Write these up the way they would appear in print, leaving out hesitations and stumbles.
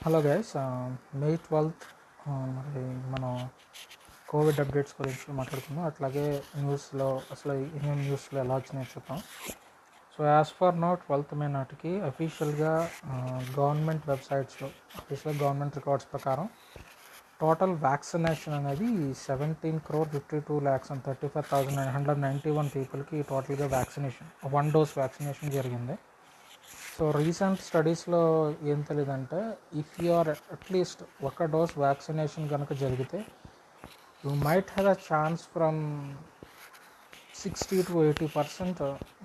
Hello guys, మే 12th మరి మనం Covid updates గురించి మాట్లాడుకుందాం. అట్లాగే న్యూస్లో అసలు ఏమేమి న్యూస్లో ఎలా వచ్చినాయో చూద్దాం. So as for now 12th మే నాటికి అఫీషియల్గా గవర్నమెంట్ వెబ్సైట్స్లో గవర్నమెంట్ రికార్డ్స్ ప్రకారం టోటల్ వ్యాక్సినేషన్ అనేది 17,52,35,991 పీపుల్కి టోటల్గా వ్యాక్సినేషన్ 1 డోస్ వ్యాక్సినేషన్ జరిగింది. సో రీసెంట్ స్టడీస్లో ఏం తెలియదంటే, ఇఫ్ యు ఆర్ అట్లీస్ట్ ఒక డోస్ వ్యాక్సినేషన్ కనుక జరిగితే you might have a chance from 60 to 80%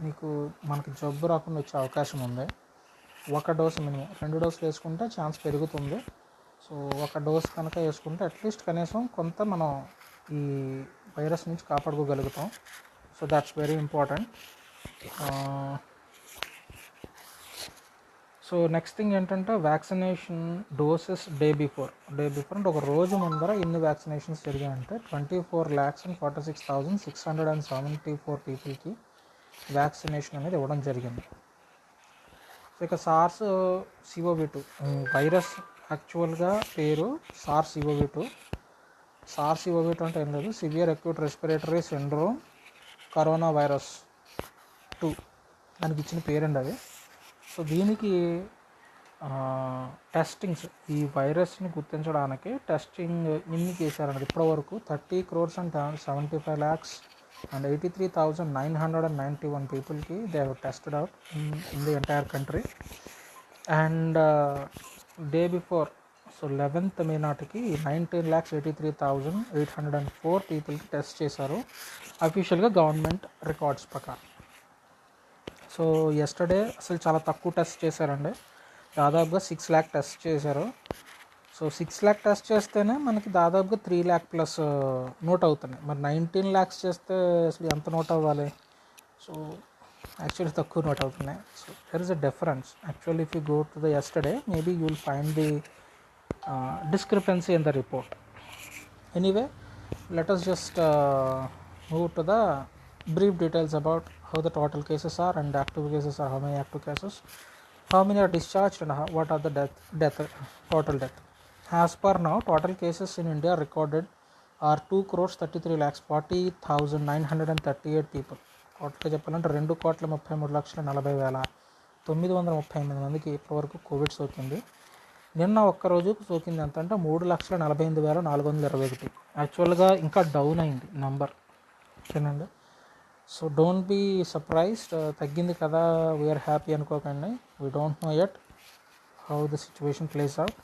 మీకు మనకి జబ్బు రాకుండా వచ్చే అవకాశం ఉంది. ఒక డోస్ మినిమం, 2 డోసులు వేసుకుంటే ఛాన్స్ పెరుగుతుంది. సో ఒక డోస్ కనుక వేసుకుంటే అట్లీస్ట్ కనీసం కొంత మనం ఈ వైరస్ నుంచి కాపాడుకోగలుగుతాం. So that's very important. So next thing ఏంటంటే, వ్యాక్సినేషన్ డోసెస్ డే బిఫోర్ అంటే ఒక రోజు ముందర ఎన్ని వ్యాక్సినేషన్స్ జరిగాయంటే 24,46,674 పీపుల్కి వ్యాక్సినేషన్ అనేది ఇవ్వడం జరిగింది. సో ఇక సార్స్ CoV-2 వైరస్ యాక్చువల్గా పేరు SARS-CoV-2 అంటే ఏం లేదు, severe acute respiratory syndrome corona virus 2 దానికి ఇచ్చిన పేరండి అది. సో దీనికి టెస్టింగ్స్, ఈ వైరస్ని గుర్తించడానికి టెస్టింగ్ ఇన్ని చేశారన్నది ఇప్పటి వరకు 30,74,83,991 పీపుల్కి they have tested out in the entire country. And day before, so 11th మే నాటికి 19,83,804 పీపుల్కి టెస్ట్ చేశారు అఫీషియల్గా గవర్నమెంట్ రికార్డ్స్ ప్రకారం. సో ఎస్టర్డే అసలు చాలా తక్కువ టెస్ట్ చేశారండి, దాదాపుగా 6 lakh టెస్ట్ చేశారు. సో 6 lakh టెస్ట్ చేస్తేనే మనకి దాదాపుగా 3 lakh ప్లస్ నోట్ అవుతున్నాయి. మరి 19 lakhs చేస్తే అసలు ఎంత నోట్ అవ్వాలి? సో యాక్చువల్లీ తక్కువ నోట్ అవుతున్నాయి. So there is a difference. Actually if you go to the yesterday, maybe you will find the discrepancy in the report. Anyway, let us just move to the brief details about how the total cases are and active cases are, how many active cases, how many are discharged, and what are the total death. As per now, total cases in India recorded are 2,33,40,938 people. టోటల్గా చెప్పాలంటే 2,33,40,938 మందికి ఇప్పటివరకు Covid సోకింది. నిన్న ఒక్కరోజు సోకింది ఎంత అంటే 3,48,421. యాక్చువల్గా ఇంకా డౌన్ అయింది నంబర్, ఓకేనండి. సో డోంట్ బీ సర్ప్రైజ్డ్, తగ్గింది కదా వీఆర్ హ్యాపీ అనుకోకండి. We don't know yet how the situation places out.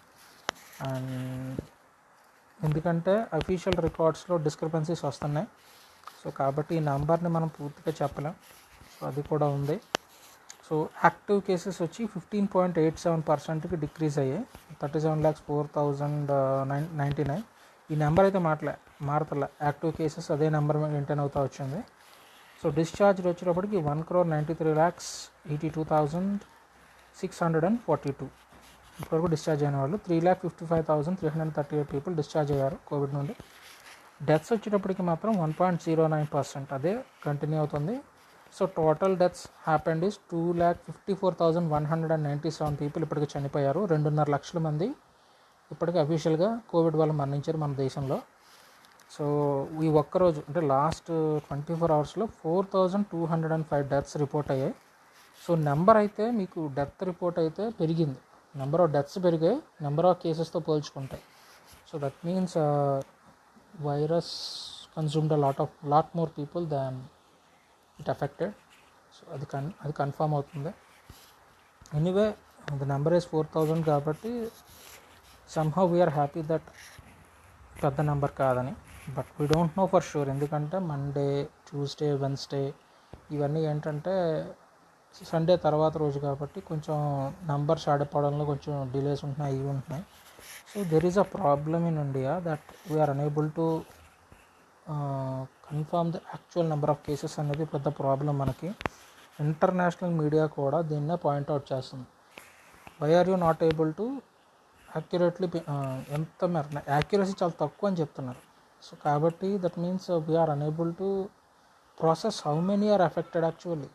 And ఎందుకంటే అఫీషియల్ రికార్డ్స్లో డిస్క్రిపెన్సీస్ వస్తున్నాయి. సో కాబట్టి ఈ నెంబర్ని మనం పూర్తిగా చెప్పలేం. సో అది కూడా ఉంది. సో యాక్టివ్ కేసెస్ వచ్చి 15.87%కి డిక్రీజ్ అయ్యాయి, 37,04,099. ఈ నెంబర్ అయితే మారతలే, యాక్టివ్ కేసెస్ అదే నెంబర్ మెయింటైన్ అవుతూ వచ్చింది. సో డిశ్చార్జ్ వచ్చేటప్పటికి 1,93,82,642 ఇప్పటివరకు డిశ్చార్జ్ అయిన వాళ్ళు. 3,55,338 పీపుల్ డిశ్చార్జ్ అయ్యారు కోవిడ్ నుండి. డెత్స్ వచ్చేటప్పటికి మాత్రం 1.09%, అదే కంటిన్యూ అవుతుంది. So total deaths happened is 2,54,197 people ఇప్పటికి చనిపోయారు. 2.5 లక్షల మంది ఇప్పటికీ అఫీషియల్గా కోవిడ్ వల్ల మరణించారు మన దేశంలో. సో ఈ ఒక్కరోజు అంటే లాస్ట్ 24 అవర్స్లో 4,205 డెత్స్ రిపోర్ట్ అయ్యాయి. సో నెంబర్ అయితే మీకు డెత్ రిపోర్ట్ అయితే పెరిగింది, నెంబర్ ఆఫ్ డెత్స్ పెరిగాయి నెంబర్ ఆఫ్ కేసెస్తో పోల్చుకుంటాయి. So that means virus consumed lot more people than it affected. So అది కన్ఫర్మ్ అవుతుంది. ఎనీవే ద నెంబర్ ఈస్ 4,000 కాబట్టి సమ్హౌ వీఆర్ హ్యాపీ దట్ పెద్ద నెంబర్ కాదని. But we don't know for sure, ఎందుకంటే Monday, Tuesday, Wednesday ఇవన్నీ ఏంటంటే Sunday తర్వాత రోజు కాబట్టి కొంచెం నంబర్స్ ఆడిపోవడంలో కొంచెం డిలేస్ ఉంటున్నాయి, ఇవి ఉంటున్నాయి. So there is a problem in India that we are unable to confirm the actual number of cases అనేది పెద్ద ప్రాబ్లం మనకి. ఇంటర్నేషనల్ మీడియా కూడా దీన్నే పాయింట్అవుట్ చేస్తుంది. Why are you not able to accurately, ఎంత మేర యాక్యురసీ చాలా తక్కువ అని చెప్తున్నారు. సో కాబట్టి that means we are unable to process how many are affected actually.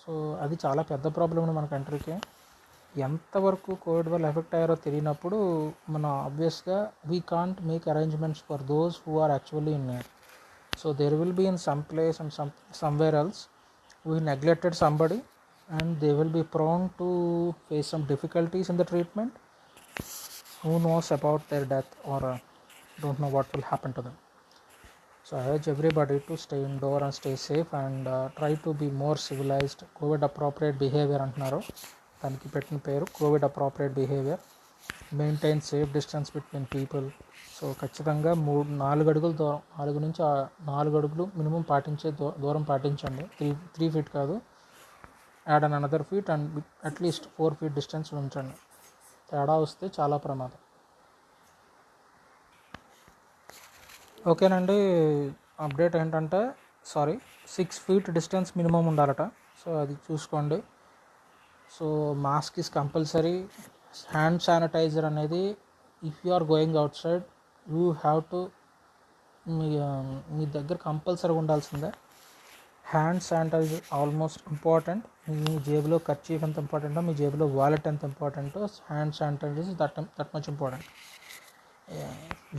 So అది చాలా పెద్ద ప్రాబ్లం మన కంట్రీకి. ఎంతవరకు కోవిడ్ వల్ల ఎఫెక్ట్ అయ్యారో తెలియనప్పుడు మనం ఆబ్వియస్గా we can't make arrangements for those who are actually in need. So there will be in some place and somewhere else we neglected somebody and they will be prone to face some difficulties in the treatment. Who knows about their death or don't know what will happen to them. So I urge everybody to stay indoor and stay safe and try to be more civilized. COVID appropriate behavior అంటున్నారు, దానికి పెట్టిన పేరు Covid appropriate behaviour. Maintain safe distance between people. So ఖచ్చితంగా 4 అడుగులు దూరం, 4 అడుగులు minimum పాటించే దూరం పాటించండి. 3 feet కాదు, add an another feet and at least 4 feet distance ఉంచండి. తేడా వస్తే చాలా ప్రమాదం. ఓకేనండి, అప్డేట్ ఏంటంటే 6 feet డిస్టెన్స్ మినిమం ఉండాలట. సో అది చూసుకోండి. So mask is compulsory. Hand sanitiser అనేది if you are going outside you have to మీ దగ్గర కంపల్సరీగా ఉండాల్సిందే. Hand sanitiser almost important. మీ జేబులో కర్చీఫ్ ఎంత ఇంపార్టెంటో మీ జేబులో వాలెట్ ఎంత ఇంపార్టెంటో hand sanitiser is that much important.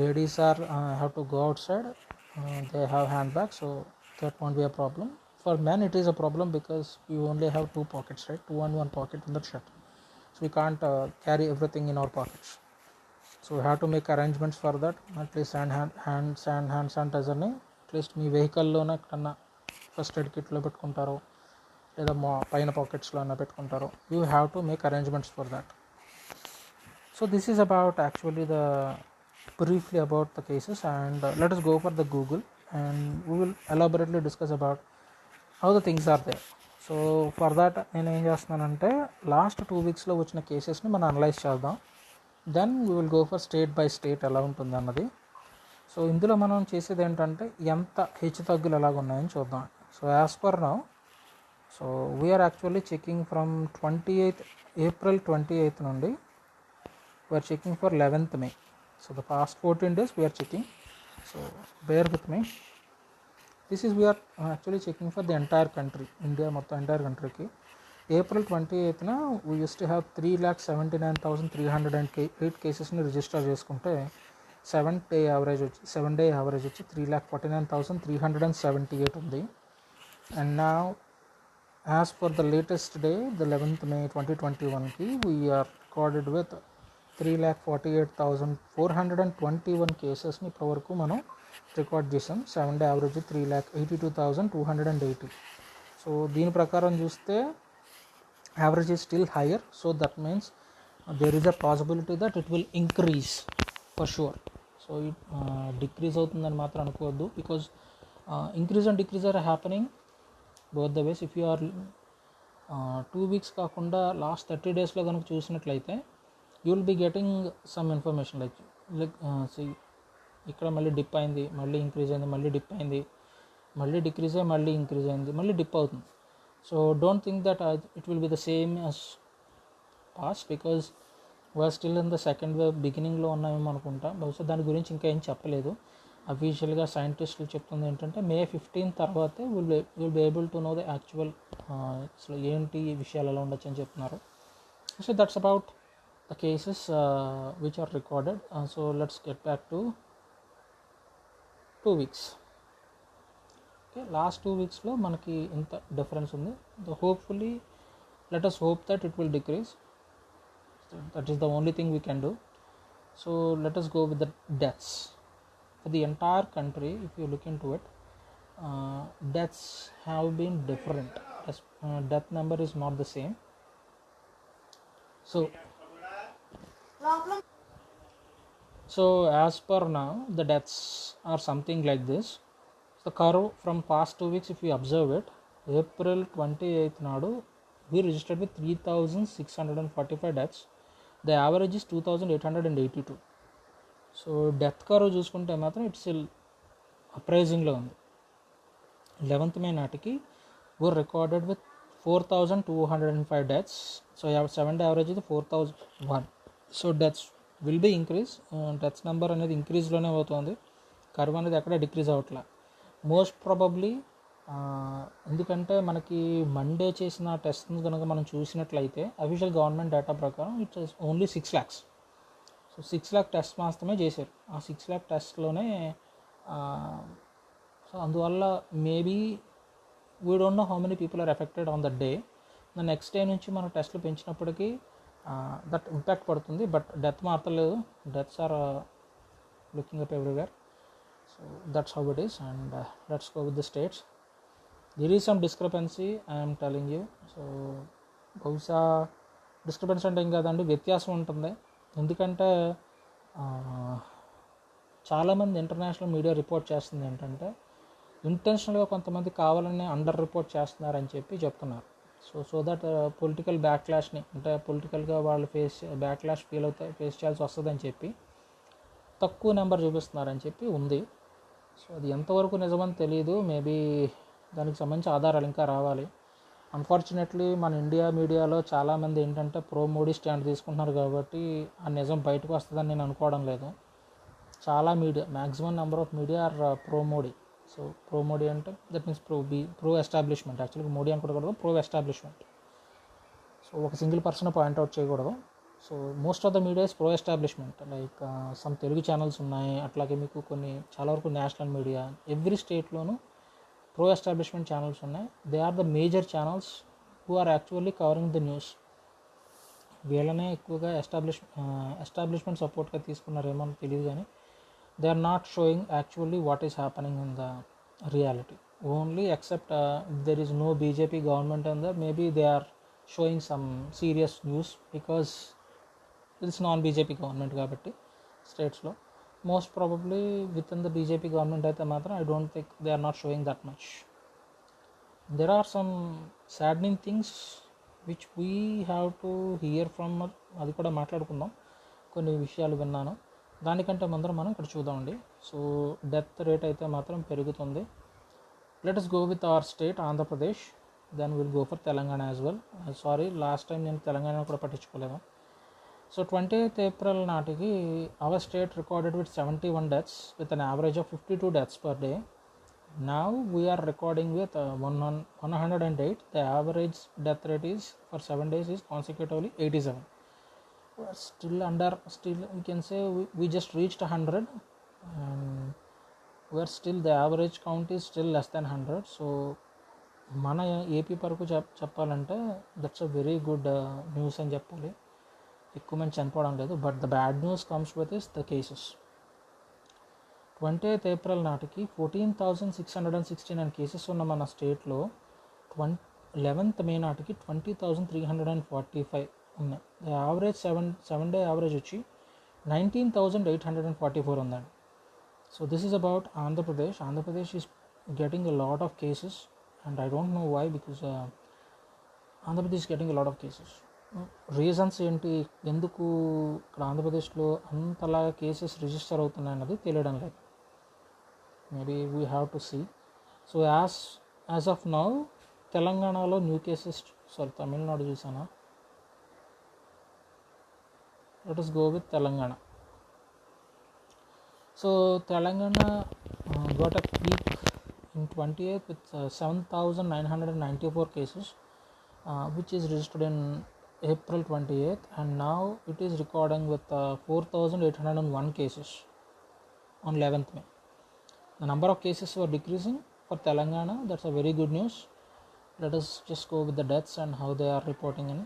Ladies are have to go outside, they have handbags, so that won't be a problem. For men it is a problem because we only have 2 pockets, right? 2 and 1 pocket in the shirt, so we can't carry everything in our pockets. So we have to make arrangements for that. At least hand sanitizer ni at least మీ వెహికల్లోనే కన్నా first aid కిట్లో పెట్టుకుంటారో లేదా పైన పాకెట్స్లో అయినా పెట్టుకుంటారో. You have to make arrangements for that. So this is about actually the briefly about the cases, and let us go for the Google and we will elaborately discuss about how the things are there. So for that నేను ఏం చేస్తున్నానంటే last 2 weeksలో వచ్చిన కేసెస్ని మనం analyse చేద్దాం. Then we will go for state by state ఎలా ఉంటుంది అన్నది. So ఇందులో మనం చేసేది ఏంటంటే ఎంత హెచ్చు తగ్గులు ఎలాగ ఉన్నాయని చూద్దాం. So as per now, so we are actually checking from April 28th నుండి we are checking for 11th May. So the past 14 days we are checking, so bear with me. This is we are actually checking for the entire country, India మొత్తం entire country ki. April 28th na we used to have 3,79,308 cases ni register చేసుకుంటే 7-day average వచ్చి 3,49,378 ఉంది. And now as per the latest day, the 11th May 2021 ki we are recorded with 3,48,421 కేసెస్ని ఇప్పటి వరకు మనం record చేసాం. 7-day average 3,82,280. So దీని ప్రకారం చూస్తే average is still higher. So that means there is a possibility that it will increase for sure. So decrease అవుతుందని మాత్రం అనుకోవద్దు, because increase and decrease are happening both the ways. If you are 2 weeks కాకుండా last 30 daysలో కనుక చూసినట్లయితే you will be getting some information like ఇక్కడ మళ్ళీ dip అయింది, మళ్ళీ ఇంక్రీజ్ అయింది, మళ్ళీ డిప్ అయింది, మళ్ళీ డిక్రీజ్ అయ్యి మళ్ళీ ఇంక్రీజ్ అయింది, మళ్ళీ డిప్ అవుతుంది. So don't think that it will be the same as past, because we are still in the second wave బిగినింగ్లో ఉన్నామేమో అనుకుంటా. బహుశా దాని గురించి ఇంకా ఏం చెప్పలేదు. అఫీషియల్గా సైంటిస్టులు చెప్తుంది ఏంటంటే May 15 తర్వాతే will be able to know the actual అసలు ఏంటి విషయాలు ఎలా ఉండొచ్చు అని చెప్తున్నారు. So that's about the cases which are recorded. So let's get back to 2 weeks. Okay, last 2 weeksలో మనకి ఇంత డిఫరెన్స్ ఉంది. Hopefully let us hope that it will decrease. That is the only thing we can do. So let us go with the deaths for the entire country. If you look into it, deaths have been different. Death number is not the same. So as per now the deaths are something like this. The curve from past 2 weeks, if you observe it, April 28th నాడు we registered with 3,645 deaths. The average is 2,882. So death curve చూసుకుంటే మాత్రం it's still అప్రైజింగ్లో ఉంది. 11th May నాటికి were recorded with 4,205 deaths. So 7-day average is 4,001. So deaths will be increase. Deaths number అనేది ఇంక్రీజ్లోనే అవుతుంది, curve అనేది ఎక్కడ డిక్రీజ్ అవ్వట్లా. మోస్ట్ ప్రాబబ్లీ ఎందుకంటే మనకి మండే చేసిన టెస్ట్ కనుక మనం చూసినట్లయితే అఫీషియల్ గవర్నమెంట్ డేటా ప్రకారం it is only 6 lakhs. So 6 lakh test మాత్రమే చేశారు. ఆ 6 lakh టెస్ట్లోనే సో అందువల్ల maybe we don't know how many people are affected on that day. Next day నుంచి మనం టెస్ట్లు పెంచినప్పటికీ దట్ ఇంపాక్ట్ పడుతుంది. బట్ డెత్ మాత్రలేదు, deaths are looking up everywhere. So that's how it is. And let's go with the states. There is some discrepancy, I'm telling you. So బహుశా discrepancy అంటే ఏం కాదండి, వ్యత్యాసం ఉంటుంది. ఎందుకంటే చాలామంది ఇంటర్నేషనల్ మీడియా రిపోర్ట్ చేస్తుంది ఏంటంటే ఇంటెన్షనల్గా కొంతమంది కావాలని అండర్ రిపోర్ట్ చేస్తున్నారని చెప్పి చెప్తున్నారు. సో దట్ పొలిటికల్ బ్యాక్లాష్ని, అంటే పొలిటికల్గా వాళ్ళు బ్యాక్లాష్ ఫేస్ చేయాల్సి వస్తుందని చెప్పి తక్కువ నెంబర్ చూపిస్తున్నారని చెప్పి ఉంది. సో అది ఎంతవరకు నిజమని తెలియదు. మేబీ దానికి సంబంధించి ఆధారాలు ఇంకా రావాలి. అన్ఫార్చునేట్లీ మన ఇండియా మీడియాలో చాలామంది ఏంటంటే ప్రో మోడీ స్టాండ్ తీసుకుంటున్నారు కాబట్టి ఆ నిజం బయటకు వస్తుందని నేను అనుకోవడం లేదు. చాలా media, maximum number of media are pro Modi. So pro Modi అంటే దట్ మీన్స్ ప్రో ఎస్టాబ్లిష్మెంట్. యాక్చువల్గా మోడీ అనుకోకూడదు, ప్రో ఎస్టాబ్లిష్మెంట్. సో ఒక సింగిల్ పర్సన్ పాయింట్అవుట్ చేయకూడదు. So most of the media is pro establishment. Like some Telugu channels ఉన్నాయి, అట్లాగే మీకు కొన్ని చాలా వరకు నేషనల్ మీడియా, ఎవ్రీ స్టేట్లోనూ ప్రో ఎస్టాబ్లిష్మెంట్ ఛానల్స్ ఉన్నాయి. They are the major channels who are actually covering the news. వీళ్ళనే ఎక్కువగా ఎస్టాబ్లిష్మెంట్ సపోర్ట్గా తీసుకున్నారేమో తెలియదు, కానీ they are not showing actually what is happening in the reality. Only except if there is no BJP government and maybe they are showing some serious news because it's non-BJP government కాబట్టి స్టేట్స్లో most probably with in the BJP government అయితే మాత్రం I don't think they are not showing that much. There are some saddening things which we have to hear from. అది కూడా మాట్లాడుకుందాం. కొన్ని విషయాలు విన్నాను. దానికంటే ముందర మనం ఇక్కడ చూద్దామండి. సో డెత్ రేట్ అయితే మాత్రం పెరుగుతుంది. Let us go with our state Andhra Pradesh, then will go for Telangana as well. Sorry, last time నేను తెలంగాణ కూడా పట్టించుకోలేదు. సో 28th April నాటికి our state recorded with 71 deaths with an average of 52 deaths per day. Now we are recording with 108. The average death rate is for 7 days is consecutively 87. Still we can say we just reached 100, and we're still, the average count is still less than 100. So మన AP వరకు చెప్పాలంటే that's a very good news అని చెప్పాలి. ఎక్కువ మంది చనిపోవడం లేదు. But the bad news comes with is the cases. 28th April నాటికి 14,669 కేసెస్ ఉన్న మన స్టేట్లో 11th May నాటికి 20,345 ఉన్నాయి. యావరేజ్ సెవెన్ డే యావరేజ్ వచ్చి 19,844 ఉందండి. So this is about Andhra Pradesh. Andhra Pradesh is getting a lot of cases and I don't know why, because Andhra Pradesh getting a lot of cases. Reasons ఏంటి, ఎందుకు ఇక్కడ ఆంధ్రప్రదేశ్లో అంతలాగా కేసెస్ రిజిస్టర్ అవుతున్నాయి అన్నది తెలియడం లేదు. Maybe we have to see. So as of now తెలంగాణలో న్యూ కేసెస్, తమిళనాడు చూసానా, let us go with Telangana. So Telangana got a peak in 28th with 7,994 cases, which is registered in April 28th, and now it is recording with 4,801 cases on 11th May. The number of cases were decreasing for Telangana. That's a very good news. Let us just go with the deaths and how they are reporting in.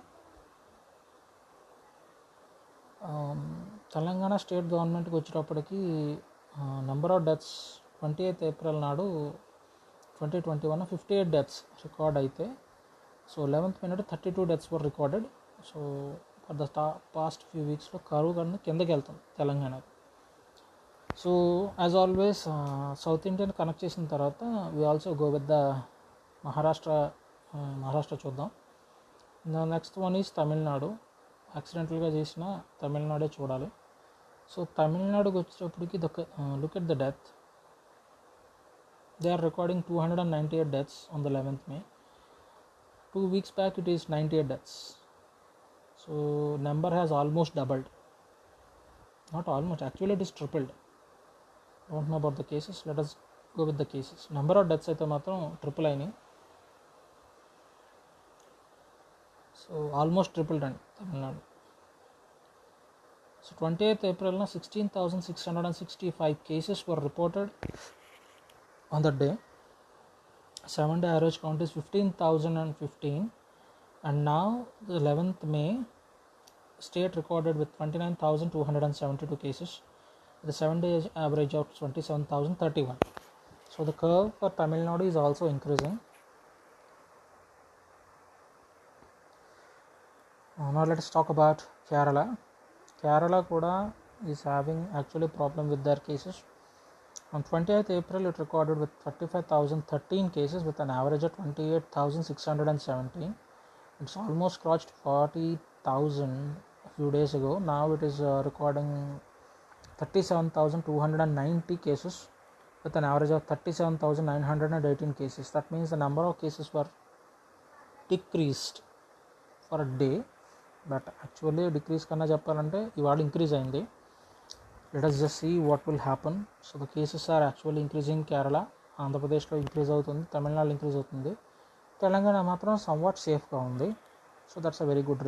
Telangana state గవర్నమెంట్కి వచ్చేటప్పటికి number of deaths 28th April నాడు 2021 58 deaths record అయితే, so 11th May నాడు 32 deaths were recorded. So for the past few వీక్స్లో కరువు కన్నా కిందకి వెళ్తుంది తెలంగాణకి. So as always south Indian connect చేసిన తర్వాత we also go with the Maharashtra చూద్దాం. Next one is Tamil Nadu. యాక్సిడెంటల్గా చేసిన తమిళనాడే చూడాలి. సో తమిళనాడుకి వచ్చేటప్పటికి look at the death. They are recording 298 deaths on the 11th May. 2 weeks back it is 98 deaths. So number has almost doubled. Not almost, actually it is tripled. Don't know about the cases. Let us go with the cases. Number of deaths అయితే మాత్రం triple అయినాయి. So almost triple అండి Tamil Nadu. So 28th April 16,665 cases were reported on that day. 7-day average count is 15,015, and now the 11th May state recorded with 29,272 cases with a 7-day average of 27,031. So the curve for Tamil Nadu is also increasing. Now let us talk about Kerala. Kerala kuda is having actually problem with their cases. On 28th April it recorded with 35,013 cases with an average of 28,617. It's almost crossed 40,000 a few days ago. Now it is recording 37,290 cases with an average of 37,918 cases. That means the number of cases were decreased for a day, but actually decrease కన్నా చెప్పాలంటే ఇవాళ increase అయింది. Let us just see what will happen. So the cases are actually increasing. Kerala, ఆంధ్రప్రదేశ్లో increase అవుతుంది, Tamil Nadu increase అవుతుంది, తెలంగాణ మాత్రం somewhat సేఫ్గా ఉంది. So that's a very good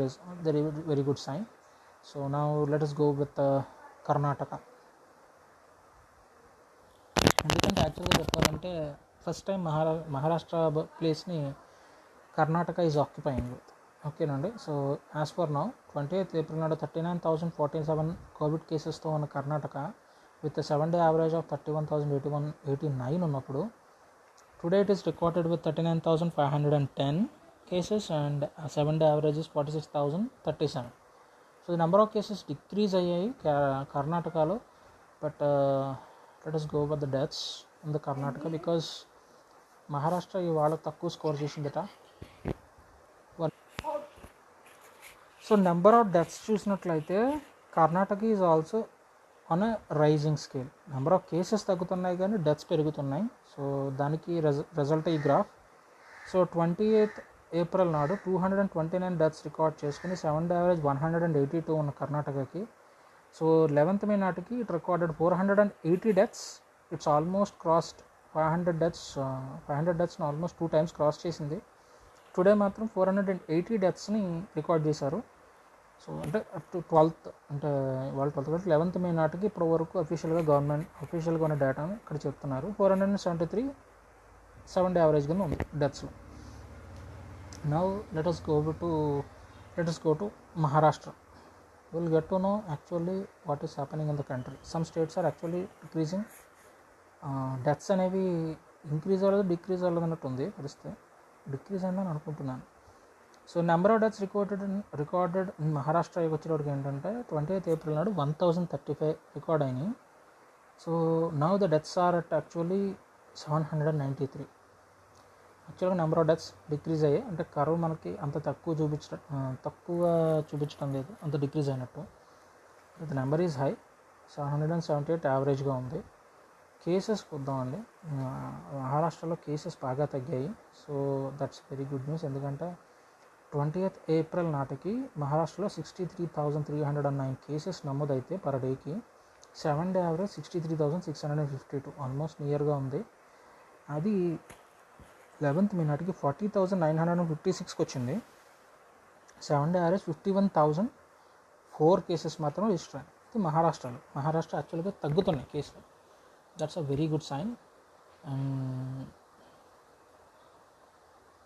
very good sign. So now let us go with Karnataka. ఎందుకంటే యాక్చువల్గా చెప్పాలంటే first time Maharashtra ప్లేస్ని కర్ణాటక ఈజ్ ఆక్యుపైయింగ్ విత్. ఓకేనండి. So as for now 28th April నాడు 39,047 కోవిడ్ కేసెస్తో ఉన్న Karnataka with 7-day average of 31,089 ఉన్నప్పుడు today it is recorded with 39,510 cases and 7-day average is 46,037. So the number of cases decrease అయ్యాయి కర్ణాటకలో. But let us go with the deaths in the Karnataka because Maharashtra ఇవాళ తక్కువ score చేసిందట. So number of deaths చూసినట్లయితే Karnataka is also on a rising scale. Number of cases తగ్గుతున్నాయి కానీ deaths పెరుగుతున్నాయి. So దానికి రిజల్ట్ ఈ గ్రాఫ్. సో 28th April నాడు 229 డెత్స్ రికార్డ్ చేసుకుని 7-day యావరేజ్ 182 ఉన్న కర్ణాటకకి. సో 11th May నాటికి it recorded 480 deaths. It's almost crossed 500 డెత్స్ని ఆల్మోస్ట్ 2 times క్రాస్ చేసింది. టుడే మాత్రం 480 డెత్స్ని రికార్డ్ చేశారు. సో అంటే అప్ టు 12th అంటే వాళ్ళు 12th 11th May నాటికి ఇప్పటి వరకు గవర్నమెంట్ అఫీషియల్గా ఉన్న డేటాను ఇక్కడ చెప్తున్నారు. 473 7-day యావరేజ్గా ఉంది డెత్స్లో. Now let us go to Maharashtra. We'll get to know actually what is happening in the country. Some states are actually decreasing. Deaths అనేవి ఇంక్రీజ్ అవ్వలేదు, డిక్రీజ్ అవ్వలేదు అన్నట్టు ఉంది పరిస్థితి. డిక్రీజ్ అయిందని అనుకుంటున్నాను. So number of deaths recorded in Maharashtra వచ్చేటప్పటికి ఏంటంటే 28th April నాడు 1,035 రికార్డ్ అయినాయి. So now the deaths are at actually 793. యాక్చువల్గా నెంబర్ ఆఫ్ డెత్స్ డిక్రీజ్ అయ్యాయి. అంటే కర్వ్ మనకి అంత తక్కువ చూపించడం లేదు, అంత డిక్రీజ్ అయినట్టు. ద నెంబర్ ఈజ్ హై, 778 యావరేజ్గా ఉంది. కేసెస్ చూద్దామండి. మహారాష్ట్రలో కేసెస్ బాగా తగ్గాయి. So that's very good news. ఎందుకంటే 20th April నాటికి మహారాష్ట్రలో 63,309 కేసెస్ నమోదైతే పర్ డేకి 7-day యావరేజ్ 63,652 ఆల్మోస్ట్ నియర్గా ఉంది. అది 11th May నాటికి 40,956కి వచ్చింది. 7-day యావరేజ్ 51,004 కేసెస్ మాత్రం రిజిస్టర్ అయ్యాయి. ఇది మహారాష్ట్ర యాక్చువల్గా తగ్గుతున్నాయి కేసులు. That's a very good sign. And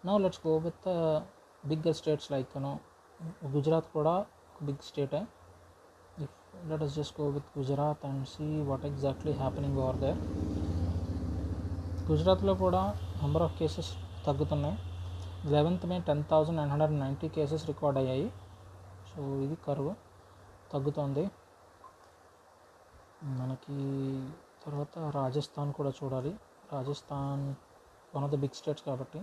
now let's go with bigger states like Gujarat కూడా ఒక బిగ్ స్టేటే. let us just go with Gujarat and see what exactly happening over there. గుజరాత్లో కూడా నెంబర్ ఆఫ్ కేసెస్ తగ్గుతున్నాయి. 11th May 10,990 కేసెస్ రికార్డ్ అయ్యాయి. So ఇది curve తగ్గుతుంది. మనకి తర్వాత రాజస్థాన్ కూడా చూడాలి. Rajasthan one of the big states కాబట్టి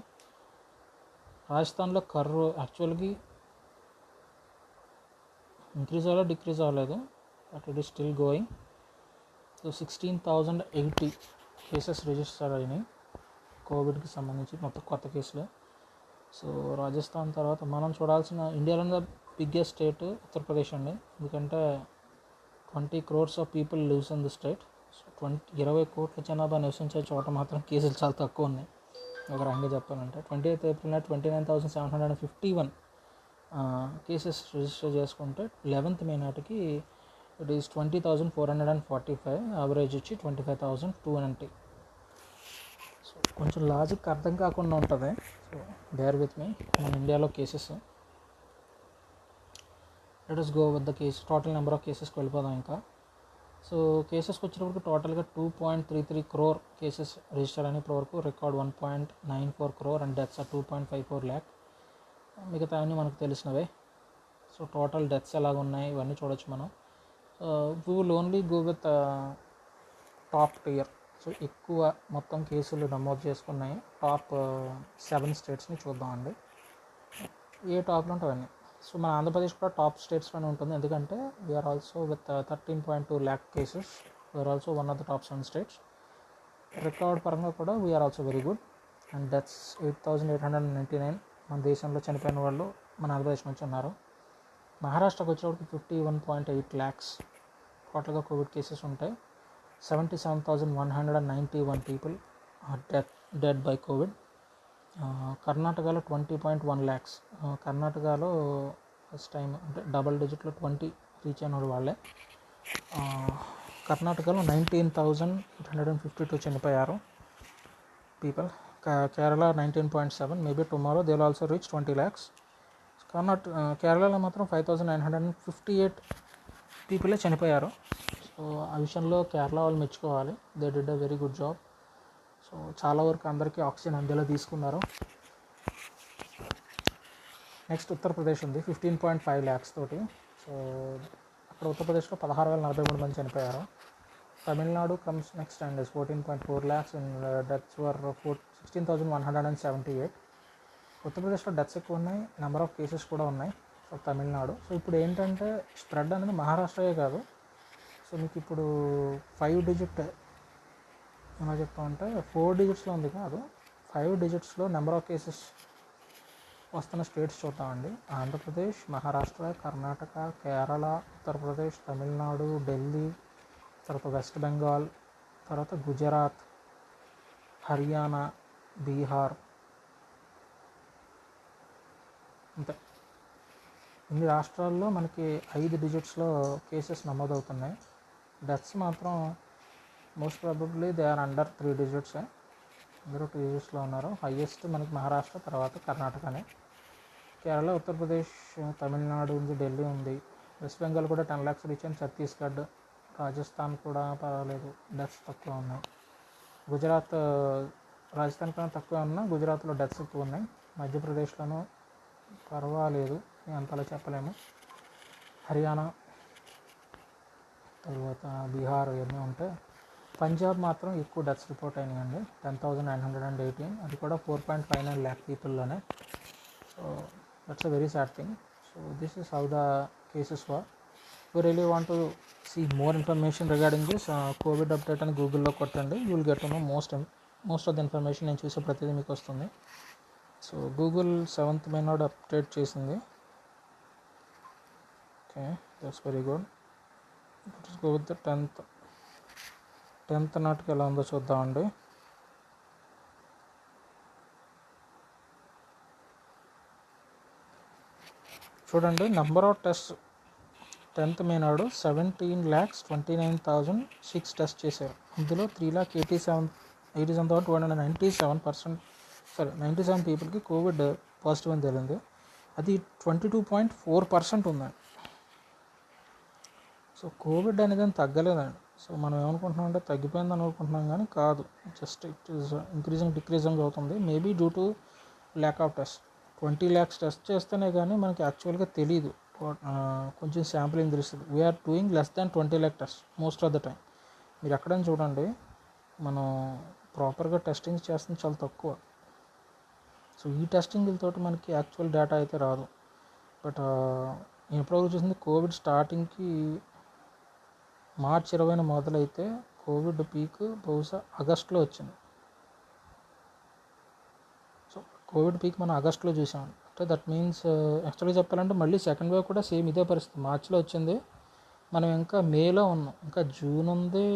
రాజస్థాన్లో కర్వ్ యాక్చువల్గా ఇంక్రీజ్ అవ్వలేదు, డిక్రీజ్ అవ్వలేదు, but it is still going. So 16,080 cases register అయినాయి కోవిడ్కి సంబంధించి మొత్తం కొత్త కేసులు. సో రాజస్థాన్ తర్వాత మనం చూడాల్సిన ఇండియాలో బిగ్గెస్ట్ స్టేట్ ఉత్తరప్రదేశ్ అండి. ఎందుకంటే 20 crores of people lives in the state. 20 కోట్ల జనాభా నివసించే చోట మాత్రం కేసులు చాలా తక్కువ ఉన్నాయి. ఒక రకంగా చెప్పాలంటే 28th ఏప్రిల్ 29,751 కేసెస్ రిజిస్టర్ చేసుకుంటే 11th మే నాటికి ఇట్ ఈస్ 20,445, యావరేజ్ వచ్చి 25,290. సో కొంచెం లాజిక్ అర్థం కాకుండా ఉంటుంది. So bear with me. మన ఇండియాలో cases, let us go with the case total number of కేసెస్కి వెళ్ళిపోదాం ఇంకా. సో కేసెస్కి వచ్చినప్పుడు టోటల్గా 2.33 crore కేసెస్ రిజిస్టర్ అయిన ఇప్పటివరకు. Record 1.94 crore and deaths 2.54 lakh. మిగతా అన్నీ మనకు తెలిసినవే. సో టోటల్ డెత్స్ ఎలాగ ఉన్నాయి ఇవన్నీ చూడొచ్చు మనం. We will only go with top tier. So ఎక్కువ మొత్తం కేసులు నమోదు చేసుకున్నాయి టాప్ 7 స్టేట్స్ని చూద్దామండి. ఏ టాప్లో ఉంటాయన్నీ. సో మన ఆంధ్రప్రదేశ్ కూడా టాప్ స్టేట్స్లోనే ఉంటుంది, ఎందుకంటే we are also with 13.2 lakh cases. We are also one of the top 7 states. Record పరంగా కూడా we are also very good. And deaths 8,899 మన దేశంలో చనిపోయిన వాళ్ళు మన ఆంధ్రప్రదేశ్ నుంచి ఉన్నారు. మహారాష్ట్రకి వచ్చేటప్పటికి 51.8 lakhs టోటల్గా కోవిడ్ కేసెస్ ఉంటాయి. 77,191 పీపుల్ డెడ్ బై కోవిడ్. కర్ణాటకలో 20.1 lakhs. కర్ణాటకలో ఫస్ట్ టైం అంటే డబల్ డిజిట్లో 20 రీచ్ అయిన వాళ్ళే. కర్ణాటకలో 19,852 చనిపోయారు people. Kerala 19.7. Maybe tomorrow they will also reach 20 lakhs. కేరళలో మాత్రం 5,958 పీపులే చనిపోయారు. సో ఆ విషయంలో కేరళ వాళ్ళు మెచ్చుకోవాలి. They did a very good job. So చాలా వరకు అందరికీ ఆక్సిజన్ అందేలా తీసుకున్నారు. నెక్స్ట్ ఉత్తరప్రదేశ్ ఉంది 15.5 lakhs తోటి. సో అక్కడ ఉత్తరప్రదేశ్లో 16,043 మంది చనిపోయారు. Tamil Nadu comes next and 14.4 lakhs and deaths were 16,178. ఉత్తరప్రదేశ్లో డెత్స్ ఎక్కువ ఉన్నాయి, నెంబర్ ఆఫ్ కేసెస్ కూడా ఉన్నాయి. సో తమిళనాడు. సో ఇప్పుడు ఏంటంటే స్ప్రెడ్ అనేది మహారాష్ట్రయే కాదు. సో మీకు ఇప్పుడు 5 digit ఎలా చెప్తామంటే 4 digitsలో ఉంది కాదు, 5 digitsలో నెంబర్ ఆఫ్ కేసెస్ వస్తున్న స్టేట్స్ చూద్దామండి. ఆంధ్రప్రదేశ్, మహారాష్ట్ర, కర్ణాటక, కేరళ, ఉత్తరప్రదేశ్, తమిళనాడు, ఢిల్లీ, తర్వాత వెస్ట్ బెంగాల్, తర్వాత గుజరాత్, హర్యానా, బీహార్. అంతే. ఇన్ని రాష్ట్రాల్లో మనకి 5 digitsలో కేసెస్ నమోదవుతున్నాయి. డెత్స్ మాత్రం most probably they are under 3 digits. అందరూ 2 digitsలో ఉన్నారు. హైయెస్ట్ మనకి మహారాష్ట్ర, తర్వాత కర్ణాటకనే. కేరళ, ఉత్తరప్రదేశ్, తమిళనాడు ఉంది, ఢిల్లీ ఉంది. వెస్ట్ బెంగాల్ కూడా 10 lakhs reach and Chhattisgarh, Rajasthan కూడా పర్వాలేదు, డెత్స్ తక్కువ ఉన్నాయి. గుజరాత్, రాజస్థాన్ కన్నా తక్కువ ఉన్నా గుజరాత్లో డెత్స్ ఎక్కువ ఉన్నాయి. మధ్యప్రదేశ్లోనూ పర్వాలేదు, అంతలా చెప్పలేము. హర్యానా, తర్వాత బీహార్ ఇవన్నీ ఉంటాయి. పంజాబ్ మాత్రం ఎక్కువ డెత్స్ రిపోర్ట్ అయినాయండి, 10,918. అది కూడా 4.59 lakh పీపుల్లోనే. So that's a very sad thing. So this is how the cases were. You really want to see more information regarding this covid update అని గూగుల్లో కొట్టండి. You will get to know most of the information. నేను చూసే ప్రతిదీ మీకు వస్తుంది. So Google 7th మే నాడు update చేసింది. Okay, that's very good. Let's go with the 10th నాటికి ఎలా ఉందో చూద్దామండి. చూడండి, నెంబర్ ఆఫ్ టెస్ట్ 10th మే నాడు 17,29,006 టెస్ట్ చేశారు. అందులో 97 పీపుల్కి కోవిడ్ పాజిటివ్ అని తెలిసింది. అది 22.4% ఉందండి. సో కోవిడ్ అనేది తగ్గలేదండి. సో మనం ఏమనుకుంటున్నాం అంటే తగ్గిపోయిందని అనుకుంటున్నాం, కానీ కాదు, జస్ట్ ఇట్ ఈస్ డిక్రీజింగ్ అవుతుంది. Maybe due to lack of test. 20 lakhs test చేస్తేనే కానీ మనకి యాక్చువల్గా తెలీదు, కొంచెం శాంప్లింగ్ తెలుస్తుంది. We are doing less than 20 lakh test most of the time. మీరు ఎక్కడైనా చూడండి, మనం ప్రాపర్గా టెస్టింగ్ చేస్తుంది చాలా తక్కువ. సో ఈ టెస్టింగ్లతోటి మనకి యాక్చువల్ డేటా అయితే రాదు. బట్ నేను ఎప్పుడో చూసింది, కోవిడ్ స్టార్టింగ్కి March 20 మొదలైతే కోవిడ్ పీక్ బహుశా ఆగస్టులో వచ్చింది. సో కోవిడ్ పీక్ మనం ఆగస్టులో చూసాం. అంటే దట్ మీన్స్ యాక్చువల్గా చెప్పాలంటే మళ్ళీ సెకండ్ వేవ్ కూడా సేమ్ ఇదే పరిస్థితి. మార్చిలో వచ్చింది, మనం ఇంకా మేలో ఉన్నాం, ఇంకా జూన్ ఉంది,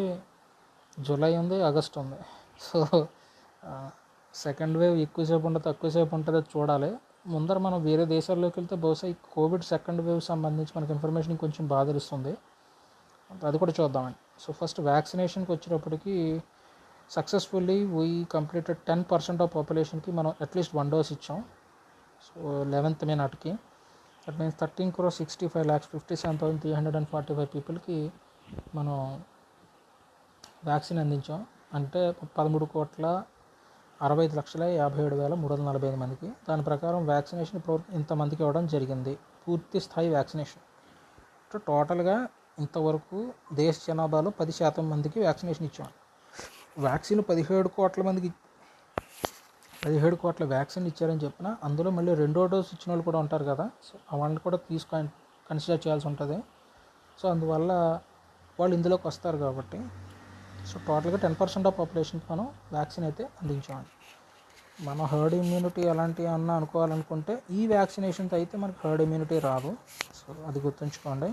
జూలై ఉంది, ఆగస్ట్ ఉంది. సో సెకండ్ వేవ్ ఎక్కువసేపు ఉంటుంది తక్కువసేపు ఉంటుంది అది చూడాలి. ముందర మనం వేరే దేశాల్లోకి వెళ్తే బహుశా ఈ కోవిడ్ సెకండ్ వేవ్ సంబంధించి మనకి ఇన్ఫర్మేషన్ కొంచెం బాగా తెలుస్తుంది, అది కూడా చూద్దామండి. సో ఫస్ట్ వ్యాక్సినేషన్కి వచ్చేటప్పటికి సక్సెస్ఫుల్లీ వీ కంప్లీటెడ్ 10% ఆఫ్ పాపులేషన్కి మనం అట్లీస్ట్ 1 డోస్ ఇచ్చాం. సో 11th మే నాటికి దట్ మీన్స్ 13,65,57,345 పీపుల్కి మనం వ్యాక్సిన్ అందించాం. అంటే 13,65,57,345 మందికి. దాని ప్రకారం వ్యాక్సినేషన్ ఇప్పుడు ఇంతమందికి ఇవ్వడం జరిగింది, పూర్తి స్థాయి వ్యాక్సినేషన్. టోటల్గా ఇంతవరకు దేశ జనాభాలో 10% మందికి వ్యాక్సినేషన్ ఇచ్చాం. వ్యాక్సిన్ 17 కోట్ల మందికి 17 కోట్ల వ్యాక్సిన్ ఇచ్చారని చెప్పిన అందులో మళ్ళీ రెండో డోస్ ఇచ్చిన వాళ్ళు కూడా ఉంటారు కదా, సో వాళ్ళని కూడా కన్సిడర్ చేయాల్సి ఉంటుంది. సో అందువల్ల వాళ్ళు ఇందులోకి వస్తారు కాబట్టి సో టోటల్గా 10% ఆఫ్ పాపులేషన్కి మనం వ్యాక్సిన్ అయితే అందించామండి. మనం హర్డ్ ఇమ్యూనిటీ అలాంటివి అన్నా అనుకోవాలనుకుంటే ఈ వ్యాక్సినేషన్తో అయితే మనకు హర్డ్ ఇమ్యూనిటీ రాదు, సో అది గుర్తుంచుకోండి.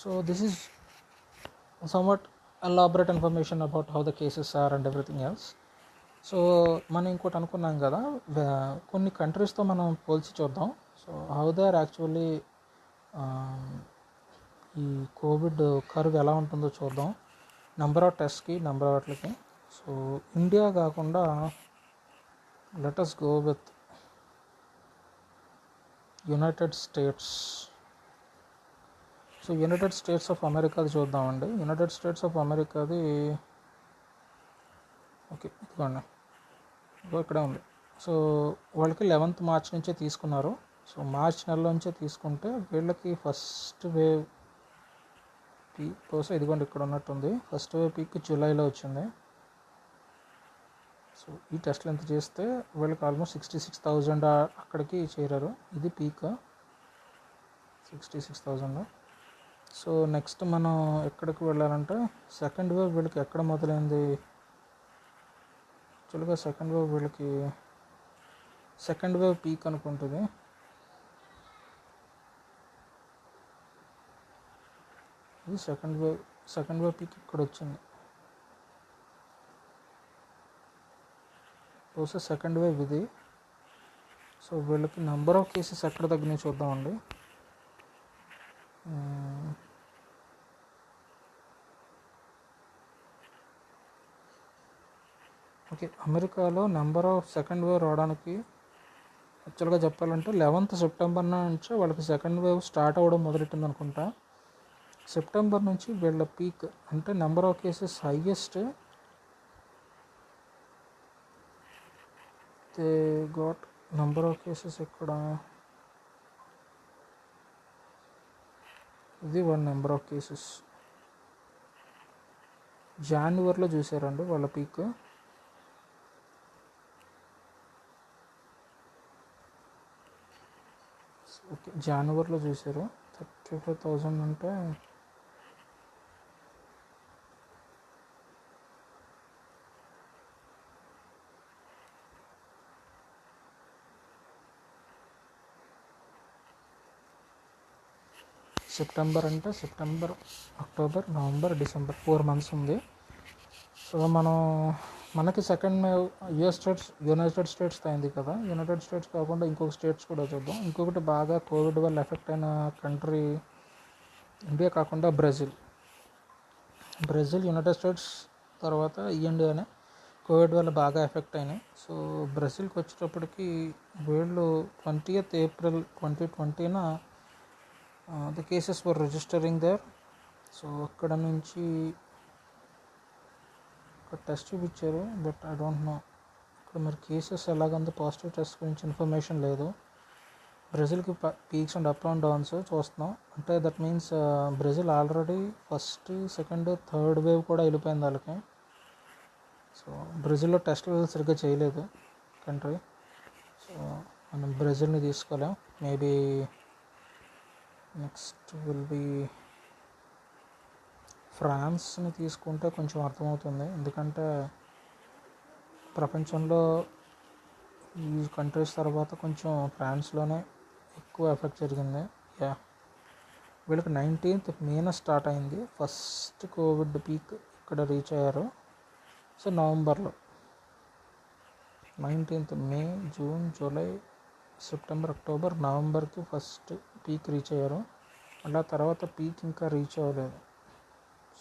So this is somewhat elaborate information about how the cases are and everything else. So మనం ఇంకోటి అనుకున్నాం కదా, కొన్ని కంట్రీస్తో మనం పోల్చి చూద్దాం. So how they are actually ఈ కోవిడ్ కర్వ్ ఎలా ఉంటుందో చూద్దాం, నెంబర్ ఆఫ్ టెస్ట్కి నెంబర్ ఆఫ్ వాటికి. సో ఇండియా కాకుండా let us go with United States. So United States of అమెరికాది చూద్దామండి. యునైటెడ్ స్టేట్స్ ఆఫ్ అమెరికాది ఓకే ఇదిగోండి, ఇక్కడే ఉంది. సో వాళ్ళకి 11th మార్చ్ నుంచే తీసుకున్నారు. సో మార్చ్ నెల నుంచే తీసుకుంటే వీళ్ళకి ఫస్ట్ వేవ్ పీక్ కోసం ఇదిగోండి ఇక్కడ ఉన్నట్టుంది. ఫస్ట్ వేవ్ పీక్ జూలైలో వచ్చింది. సో ఈ టెస్ట్లు ఎంత చేస్తే వీళ్ళకి ఆల్మోస్ట్ 66,000 అక్కడికి చేరారు. ఇది పీక్ 66,000. సో నెక్స్ట్ మనం ఎక్కడికి వెళ్ళాలంటే సెకండ్ వేవ్ వీళ్ళకి ఎక్కడ మొదలైంది. యాక్చువల్గా సెకండ్ వేవ్ వీళ్ళకి సెకండ్ వేవ్ పీక్ అనుకుంటుంది. ఇది సెకండ్ వేవ్ పీక్ ఇక్కడ వచ్చింది. బహుశా సెకండ్ వేవ్ ఇది. సో వీళ్ళకి నెంబర్ ఆఫ్ కేసెస్ ఎక్కడ తగ్గినాయి చూద్దామండి. ఓకే, అమెరికాలో నెంబర్ ఆఫ్ సెకండ్ వేవ్ రావడానికి యాక్చువల్గా చెప్పాలంటే 11th సెప్టెంబర్ నుంచి వాళ్ళకి సెకండ్ వేవ్ స్టార్ట్ అవ్వడం మొదలెట్టింది అనుకుంటా. సెప్టెంబర్ నుంచి వీళ్ళ పీక్ అంటే number of cases highest they got. Number of cases ఇక్కడ ఇది 1 నెంబర్ ఆఫ్ కేసెస్ జనవరిలో చూసారండి వాళ్ళ పీక్. ఓకే జనవరిలో చూసారు 35,000 అంటే సెప్టెంబర్ అంటే September, October, November, December 4 months ఉంది. సో మనకి సెకండ్ వేవ్ యునైటెడ్ స్టేట్స్ అయింది కదా. యునైటెడ్ స్టేట్స్ కాకుండా ఇంకొక స్టేట్స్ కూడా చూద్దాం. ఇంకొకటి బాగా కోవిడ్ వల్ల ఎఫెక్ట్ అయిన కంట్రీ ఇండియా కాకుండా బ్రెజిల్, యునైటెడ్ స్టేట్స్ తర్వాత ఇండియానే కోవిడ్ వల్ల బాగా ఎఫెక్ట్ అయినాయి. సో బ్రెజిల్కి వచ్చేటప్పటికి వీళ్ళు 20th April 2020 the cases were registering there. So అక్కడ నుంచి ఒక టెస్ట్ చూపించారు, బట్ ఐ డోంట్ నో ఇక్కడ మరి కేసెస్ ఎలాగందో పాజిటివ్ టెస్ట్ గురించి ఇన్ఫర్మేషన్ లేదు. బ్రెజిల్కి peaks and up and downs చూస్తున్నాం. అంటే that means Brazil already first, second, third wave కూడా వెళ్ళిపోయింది వాళ్ళకి. సో బ్రెజిల్లో టెస్టులు సరిగ్గా చేయలేదు కంట్రీ. సో మనం బ్రెజిల్ని తీసుకోలేం. మేబీ నెక్స్ట్ విల్ బీ ఫ్రాన్స్ని తీసుకుంటే కొంచెం అర్థమవుతుంది, ఎందుకంటే ప్రపంచంలో ఈ కంట్రీస్ తర్వాత కొంచెం ఫ్రాన్స్లోనే ఎక్కువ ఎఫెక్ట్ జరిగింది. వీళ్ళకి 19th May స్టార్ట్ అయింది ఫస్ట్ కోవిడ్ పీక్ ఇక్కడ రీచ్ అయ్యారు. సో నవంబర్లో 19th May, June, July, September, October, నవంబర్కి ఫస్ట్ పీక్ రీచ్ అయ్యారు. అలా తర్వాత పీక్ ఇంకా రీచ్ అవ్వలేదు.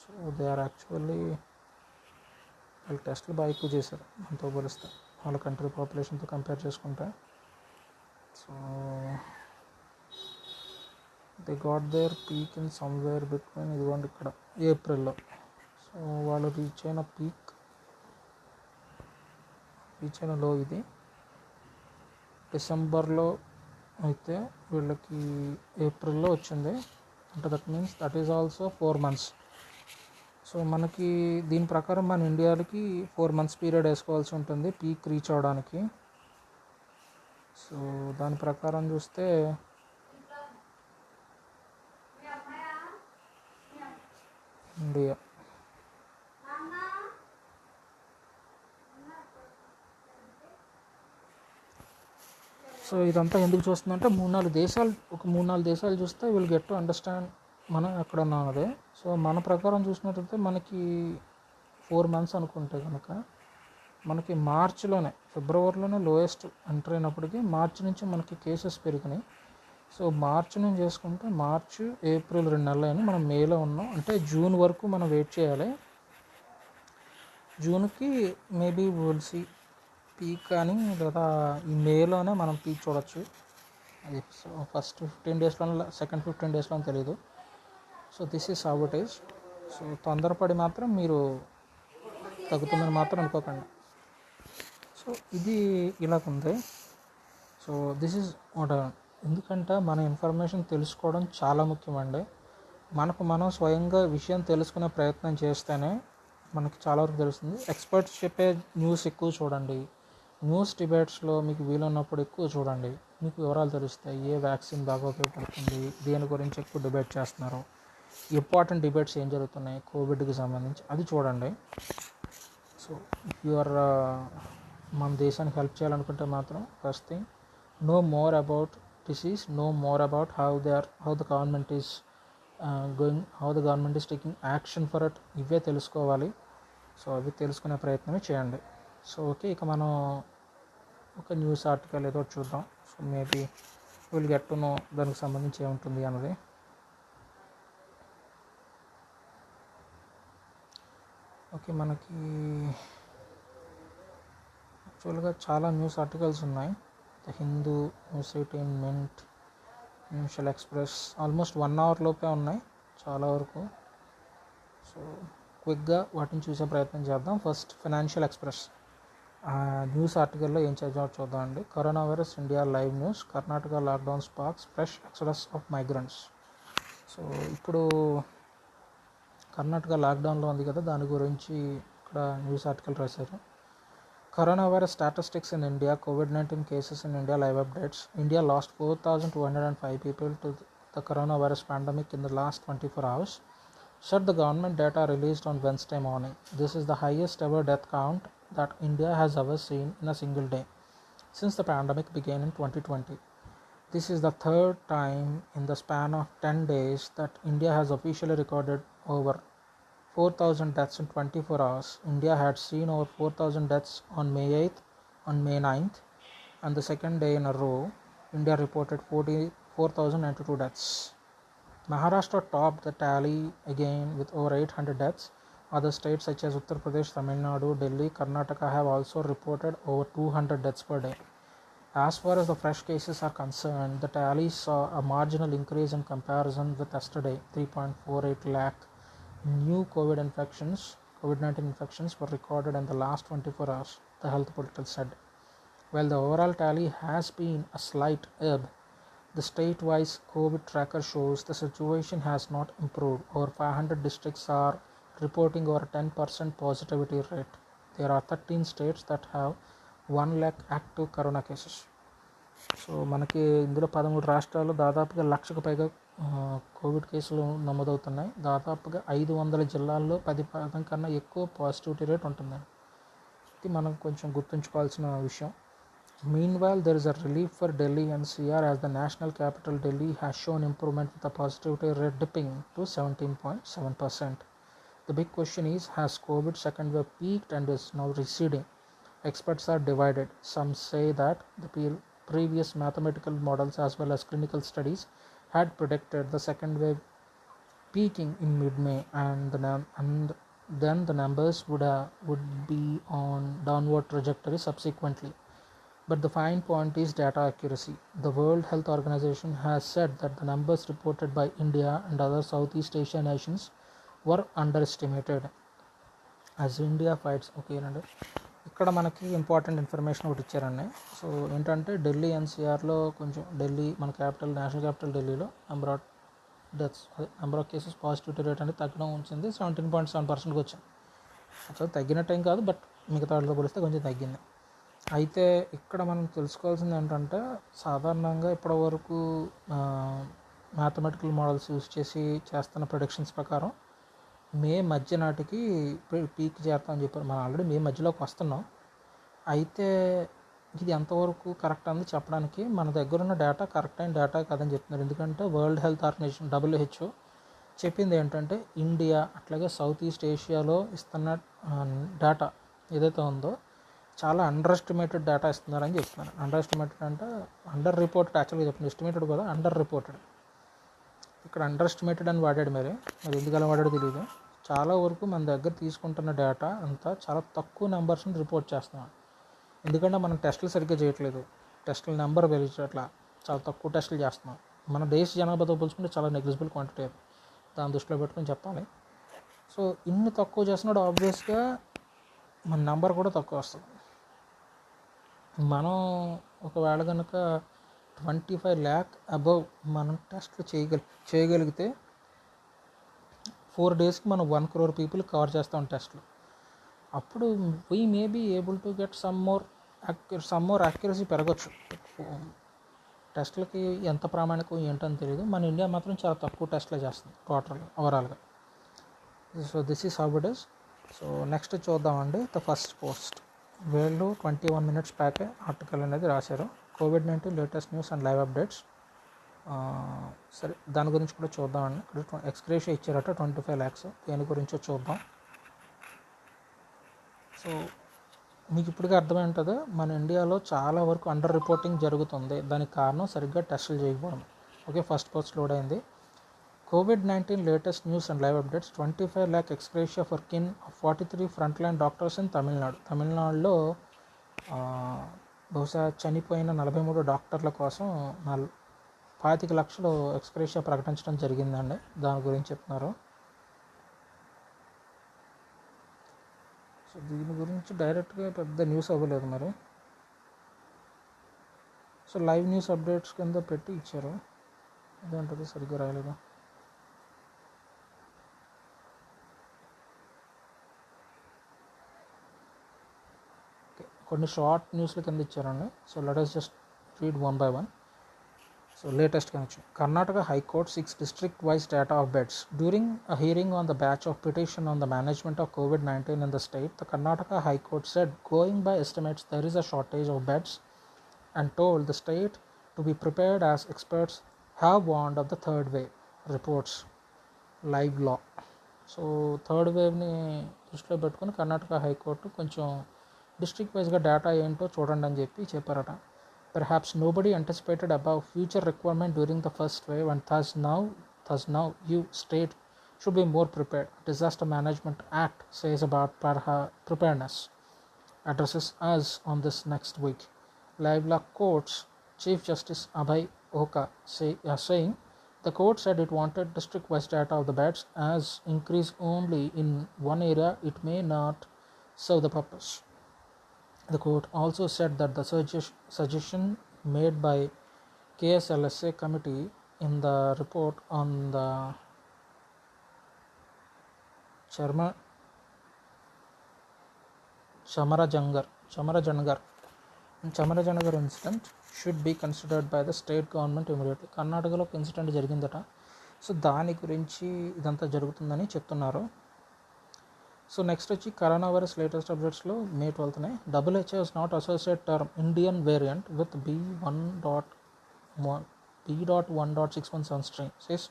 సో దే ఆర్ యాక్చువల్లీ వాళ్ళు టెస్ట్లు బాగా ఎక్కువ చేశారు మనతో పోలిస్తే, వాళ్ళ కంట్రీ పాపులేషన్తో కంపేర్ చేసుకుంటే. So they got their peak in somewhere between, ఇదిగోండి ఇక్కడ ఏప్రిల్లో. సో వాళ్ళు రీచ్ అయిన లో ఇది డిసెంబర్లో అయితే వీళ్ళకి ఏప్రిల్లో వచ్చింది. అంటే that means that is also 4 months. So మనకి దీని ప్రకారం మన ఇండియాకి 4 months పీరియడ్ వేసుకోవాల్సి ఉంటుంది పీక్ రీచ్ అవ్వడానికి. సో దాని ప్రకారం చూస్తే ఇండియా సో ఇదంతా ఎందుకు చూస్తుందంటే 3-4 దేశాలు చూస్తే వీళ్ళు గెట్ టు అండర్స్టాండ్ మనం ఎక్కడ ఉన్నాం అదే. సో మన ప్రకారం చూసినట్టయితే మనకి 4 months అనుకుంటే కనుక మనకి ఫిబ్రవరిలోనే లోయెస్ట్ ఎంటర్ అయినప్పటికీ మార్చి నుంచి మనకి కేసెస్ పెరిగినాయి. సో మార్చి నుంచి చేసుకుంటే మార్చి, ఏప్రిల్ 2 నెలలు అయినా మనం మేలో ఉన్నాం. అంటే జూన్ వరకు మనం వెయిట్ చేయాలి. జూన్కి మేబీ విల్ సీ పీక్ కానీ, లేదా ఈ మేలోనే మనం పీక్ చూడొచ్చు. అది సో ఫస్ట్ 15 daysలో, సెకండ్ 15 daysలో తెలియదు. So this is how it is. So తొందరపడి మాత్రం మీరు తగ్గుతుందని మాత్రం అనుకోకండి. సో ఇది ఇలాగుంది. సో దిస్ ఈజ్ వాట్, ఎందుకంటే మన ఇన్ఫర్మేషన్ తెలుసుకోవడం చాలా ముఖ్యమండి. మనం స్వయంగా విషయం తెలుసుకునే ప్రయత్నం చేస్తేనే మనకి చాలా వరకు తెలుస్తుంది. ఎక్స్పర్ట్స్ చెప్పే న్యూస్ ఎక్కువ చూడండి. న్యూస్ డిబేట్స్లో మీకు వీలున్నప్పుడు ఎక్కువ చూడండి, మీకు వివరాలు తెలుస్తాయి. ఏ వ్యాక్సిన్ బాగా ఉపయోగపడుతుంది, దేని గురించి ఎక్కువ డిబేట్ చేస్తున్నారు, ఇంపార్టెంట్ డిబేట్స్ ఏం జరుగుతున్నాయి కోవిడ్కి సంబంధించి, అది చూడండి. సో ఇఫ్ యు ఆర్ మన దేశానికి హెల్ప్ చేయాలనుకుంటే మాత్రం first thing, know more about disease, know more about how the government is how the government is taking action for it. ఇవే తెలుసుకోవాలి. సో అవి తెలుసుకునే ప్రయత్నమే చేయండి. సో ఓకే, ఇక మనం ఒక న్యూస్ ఆర్టికల్ ఏదో చూద్దాం. So maybe will get to no దానికి సంబంధించి ఏముంటుంది అన్నది. ఓకే, మనకి యాక్చువల్గా చాలా న్యూస్ ఆర్టికల్స్ ఉన్నాయి. The Hindu, news 18, mint, financial express almost 1 hour లోపే ఉన్నాయి చాలా వరకు. సో క్విక్గా వాటిని చూసే ప్రయత్నం చేద్దాం. ఫస్ట్ ఫైనాన్షియల్ ఎక్స్ప్రెస్ న్యూస్ ఆర్టికల్లో ఏం చదివామో చూద్దాం అండి. Corona virus India live news, Karnataka lockdown sparks fresh Exodus of migrants. So ఇప్పుడు కర్ణాటక లాక్డౌన్లో ఉంది కదా, దాని గురించి ఇక్కడ న్యూస్ ఆర్టికల్ రాశారు. Coronavirus statistics in India, COVID-19 cases in India, live updates. India lost 4,205 people to the coronavirus pandemic in the last 24 hours, said the government data released on Wednesday morning. This is the highest ever death count that India has ever seen in a single day since the pandemic began in 2020. This is the third time in the span of 10 days that India has officially recorded over 4,000 deaths in 24 hours. India had seen over 4,000 deaths on May 8th, on May 9th, and the second day in a row, India reported 4,092 deaths. Maharashtra topped the tally again with over 800 deaths. Other states such as Uttar Pradesh, Tamil Nadu, Delhi, Karnataka have also reported over 200 deaths per day. As far as the fresh cases are concerned, the tally saw a marginal increase in comparison with yesterday. 3.48 lakh new COVID-19 infections were recorded in the last 24 hours, the health bulletin said. While the overall tally has been a slight ebb, the state-wise COVID tracker shows the situation has not improved. Over 500 districts are reporting over 10% positivity rate. There are 13 states that have 1 lakh active corona cases. So మనకి ఇందులో 13 రాష్ట్రాలు దాదాపుగా 1,00,000కు పైగా Covid కేసులు నమోదవుతున్నాయి. దాదాపుగా 500 జిల్లాల్లో 10% కన్నా ఎక్కువ పాజిటివిటీ రేట్ ఉంటుందండి. ఇది మనం కొంచెం గుర్తుంచుకోవాల్సిన విషయం. Meanwhile, there is a relief for Delhi NCR as the national capital Delhi has shown improvement with the positivity rate dipping to 17.7%. The big question is, has COVID second wave peaked and is now receding? Experts are divided. Some say that the previous mathematical models as well as clinical studies had predicted the second wave peaking in mid-May, and then the numbers would be on downward trajectory subsequently. But the fine point is data accuracy. The World Health Organization has said that the numbers reported by India and other Southeast Asia nations were underestimated. As India fights, okay అండి, ఇక్కడ మనకి important information ఒకటి ఇచ్చారండి. So ఏంటంటే ఢిల్లీ ఎన్సీఆర్లో కొంచెం ఢిల్లీ మన capital, national capital ఢిల్లీలో number of cases positivity rate అనేది తగ్గడం వచ్చింది. 17.7%కి వచ్చింది. అసలు తగ్గినట్టు ఏం కాదు, బట్ మిగతా వాళ్ళతో పోలిస్తే కొంచెం తగ్గింది. అయితే ఇక్కడ మనం తెలుసుకోవాల్సింది ఏంటంటే, సాధారణంగా ఇప్పటి వరకు మ్యాథమెటికల్ మోడల్స్ యూస్ చేసి చేస్తున్న ప్రొడిక్షన్స్ ప్రకారం మే మధ్య నాటికి పీక్ చేస్తామని చెప్పారు. మనం ఆల్రెడీ మే మధ్యలోకి వస్తున్నాం. అయితే ఇది ఎంతవరకు కరెక్ట్ అని చెప్పడానికి మన దగ్గర ఉన్న డేటా కరెక్ట్ అయిన డేటా కాదని చెప్తున్నారు. ఎందుకంటే వరల్డ్ హెల్త్ ఆర్గనైజేషన్ WHO చెప్పింది ఏంటంటే, ఇండియా అట్లాగే సౌత్ ఈస్ట్ ఏషియాలో ఇస్తున్న డేటా ఏదైతే ఉందో చాలా అండర్ ఎస్టిమేటెడ్ డేటా ఇస్తున్నారని చెప్తున్నారు. అండర్ ఎస్టిమేటెడ్ అంటే అండర్ రిపోర్టెడ్, యాక్చువల్గా చెప్తుంది ఎస్టిమేటెడ్ కదా, అండర్ రిపోర్టెడ్. ఇక్కడ అండర్ ఎస్టిమేటెడ్ అని వాడాడు. మరి ఎందుకు అలా వాడాడో తెలియదు. చాలా వరకు మన దగ్గర తీసుకుంటున్న డేటా అంతా చాలా తక్కువ నెంబర్స్ని రిపోర్ట్ చేస్తున్నాం. ఎందుకంటే మనం టెస్టులు సరిగ్గా చేయట్లేదు, టెస్టుల నెంబర్ పెరిగేట్లా చాలా తక్కువ టెస్టులు చేస్తున్నాం. మన దేశ జనాభాతో పోల్చుకుంటే చాలా నెగ్లిజిబుల్ క్వాంటిటీ అది. దాని దృష్టిలో పెట్టుకుని చెప్పాలి. సో ఇన్ని తక్కువ చేస్తున్నాడు, ఆబ్వియస్గా మన నెంబర్ కూడా తక్కువ వస్తుంది. మనం ఒకవేళ కనుక 25 lakh అబవ్ మనం టెస్ట్లు చేయగలిగితే 4 daysకి మనం 1 crore పీపుల్ కవర్ చేస్తాం టెస్ట్లు. అప్పుడు we may be able to get some more accuracy పెరగచ్చు. టెస్ట్లకి ఎంత ప్రామాణికం ఏంటని తెలియదు. మన ఇండియా మాత్రం చాలా తక్కువ టెస్ట్లు చేస్తుంది టోటల్ ఓవరాల్గా. So this is how it is. So next చూద్దామండి. ద ఫస్ట్ పోస్ట్ వీళ్ళు 21 minutes బ్యాకే ఆర్టికల్ అనేది రాశారు. COVID-19 latest news and live updates. సరే, దాని గురించి కూడా చూద్దామండి. ఇక్కడ ఎక్స్గ్రేషియా ఇచ్చారట 25 lakhs. దేని గురించో చూద్దాం. సో మీకు ఇప్పటికే అర్థమై ఉంటుంది, మన ఇండియాలో చాలా వరకు అండర్ రిపోర్టింగ్ జరుగుతుంది. దానికి కారణం సరిగ్గా టెస్టులు చేయకపోవడం. ఓకే, ఫస్ట్ పోస్ట్ లోడ్ అయింది. COVID-19 latest news and live updates. 25 lakh ex gratia for kin of 43 front line doctors in Tamil Nadu. తమిళనాడులో బహుశా చనిపోయిన 43 డాక్టర్ల కోసం 25 lakhs ఎక్స్గ్రేషియా ప్రకటించడం జరిగిందండి. దాని గురించి చెప్తున్నారు. సో దీని గురించి డైరెక్ట్గా పెద్ద న్యూస్ అవ్వలేదు మరి. సో లైవ్ న్యూస్ అప్డేట్స్ కింద పెట్టి ఇచ్చారు. అదేంటది సరిగ్గా రాయలేదు. కొన్ని షార్ట్ న్యూస్ల కింద ఇచ్చారండి. So let us just read one by one. So latest connection. Karnataka High Court seeks district-wise data of beds. During a hearing on the batch of petition on the management of COVID-19 in the state, the Karnataka High Court said, going by estimates, there is a shortage of beds and told the state to be prepared as experts have warned of the third wave, reports Live Law. So third వేవ్ని దృష్టిలో పెట్టుకుని Karnataka high court కొంచెం district వైజ్గా data ఏంటో చూడండి అని చెప్పారట. Perhaps nobody anticipated about future requirement during the first wave, and thus now you state should be more prepared. Disaster Management Act says about preparedness addresses us on this next week. Live Law Court's Chief Justice Abhay Oka saying the court said it wanted district-wise data of the beds as increase only in one area it may not serve the purpose. The court also said that the suggestion made by KSLSA committee in the report on the Chamarajangar incident should be considered by the state government immediately. కర్ణాటకలో ఒక incident జరిగిందట. So దాని గురించి ఇదంతా జరుగుతుందని చెప్తున్నారు. So next వచ్చి corona virus latest అప్డేట్స్లో May 12th WHO has not associated term Indian variant with B.1.617 strain, says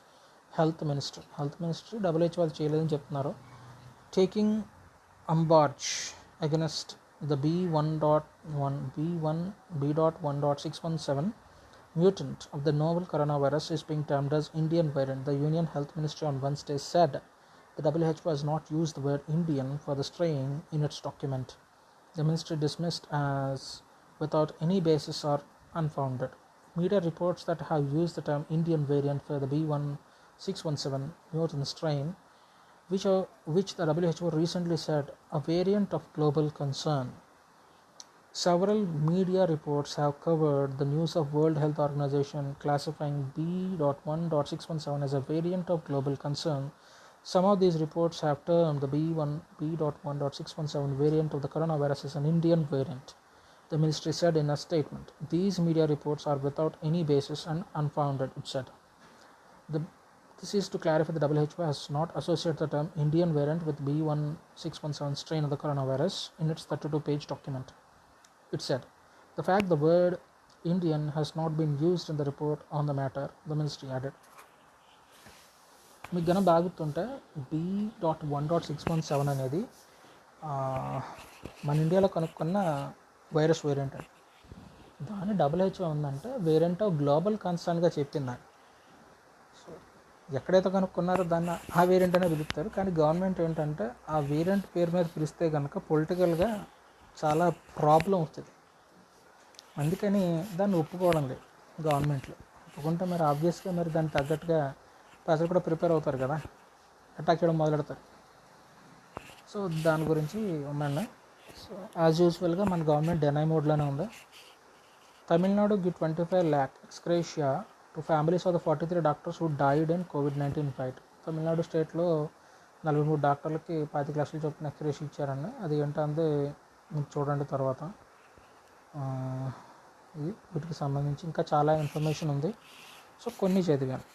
health ministry. WHO వాళ్ళు చేయలేదని చెప్తున్నారు. taking umbrage against the B1.1 B1.617 mutant of the novel coronavirus is being termed as Indian variant. The Union Health Ministry on Wednesday said the WHO has not used the word Indian for the strain in its document. The ministry dismissed as without any basis or unfounded. Media reports that have used the term Indian variant for the B1.617 mutant strain, which the WHO recently said a variant of global concern. Several media reports have covered the news of World Health Organization classifying B.1.617 as a variant of global concern. Some of these reports have termed the B.1.617 variant of the coronavirus as an Indian variant. The ministry said in a statement, "These media reports are without any basis and unfounded," it said. This is to clarify the WHO has not associated the term Indian variant with B.1.617 strain of the coronavirus in its 32-page document. It said, "The fact the word Indian has not been used in the report on the matter," the ministry added. మీకు గన బాగుతుంటే B.1.617 అనేది మన ఇండియాలో కనుక్కున్న virus variant అండి. దాన్ని WHO ఉందంటే variant of global కన్సర్న్గా చెప్పిందండి. సో ఎక్కడైతే కనుక్కున్నారో దాన్ని ఆ వేరియంట్ అనే పిలుస్తారు. కానీ గవర్నమెంట్ ఏంటంటే ఆ వేరియంట్ పేరు మీద పిలిస్తే కనుక పొలిటికల్గా చాలా ప్రాబ్లం వస్తుంది. అందుకని దాన్ని ఒప్పుకోవడం లేదు గవర్నమెంట్లో. ఒప్పుకుంటే మరి ఆబ్వియస్గా మరి దానికి తగ్గట్టుగా ప్రజలు కూడా ప్రిపేర్ అవుతారు కదా, అటాక్ చేయడం మొదలెడతారు. సో దాని గురించి ఉందండి. సో యాజ్ యూజువల్గా మన గవర్నమెంట్ డెనై మోడ్లోనే ఉంది. Tamil Nadu give 25 lakh ex gratia to families of the 43 doctors who died in COVID-19 fight. Tamil Nadu స్టేట్లో 43 డాక్టర్లకి 25 లక్షల చొప్పున ఎక్స్గ్రేషియా ఇచ్చారండి. అది ఏంటంటే మీకు చూడండి తర్వాత. ఇది వీటికి సంబంధించి ఇంకా చాలా ఇన్ఫర్మేషన్ ఉంది. సో కొన్ని చదివాను.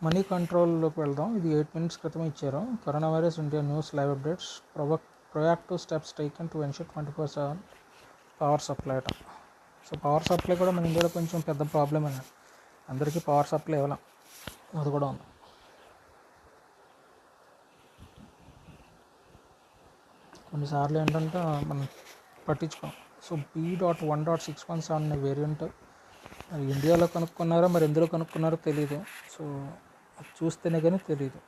మనీ కంట్రోల్లోకి వెళ్దాం. ఇది 8 minutes క్రితం ఇచ్చారు. Corona virus India news live updates. Proactive steps taken to ensure 24/7 power supply అట. సో పవర్ సప్లై కూడా మన ఇండియాలో కొంచెం పెద్ద ప్రాబ్లం అండి. అందరికీ పవర్ సప్లై ఇవ్వలేం, అది కూడా ఉంది. కొన్నిసార్లు ఏంటంటే మనం పట్టించుకోం. సో B.1.617 అనే వేరియంట్ మరి ఇండియాలో కనుక్కున్నారో మరి ఎందులో కనుక్కున్నారో తెలియదు. సో అది చూస్తేనే కానీ తెలియదు.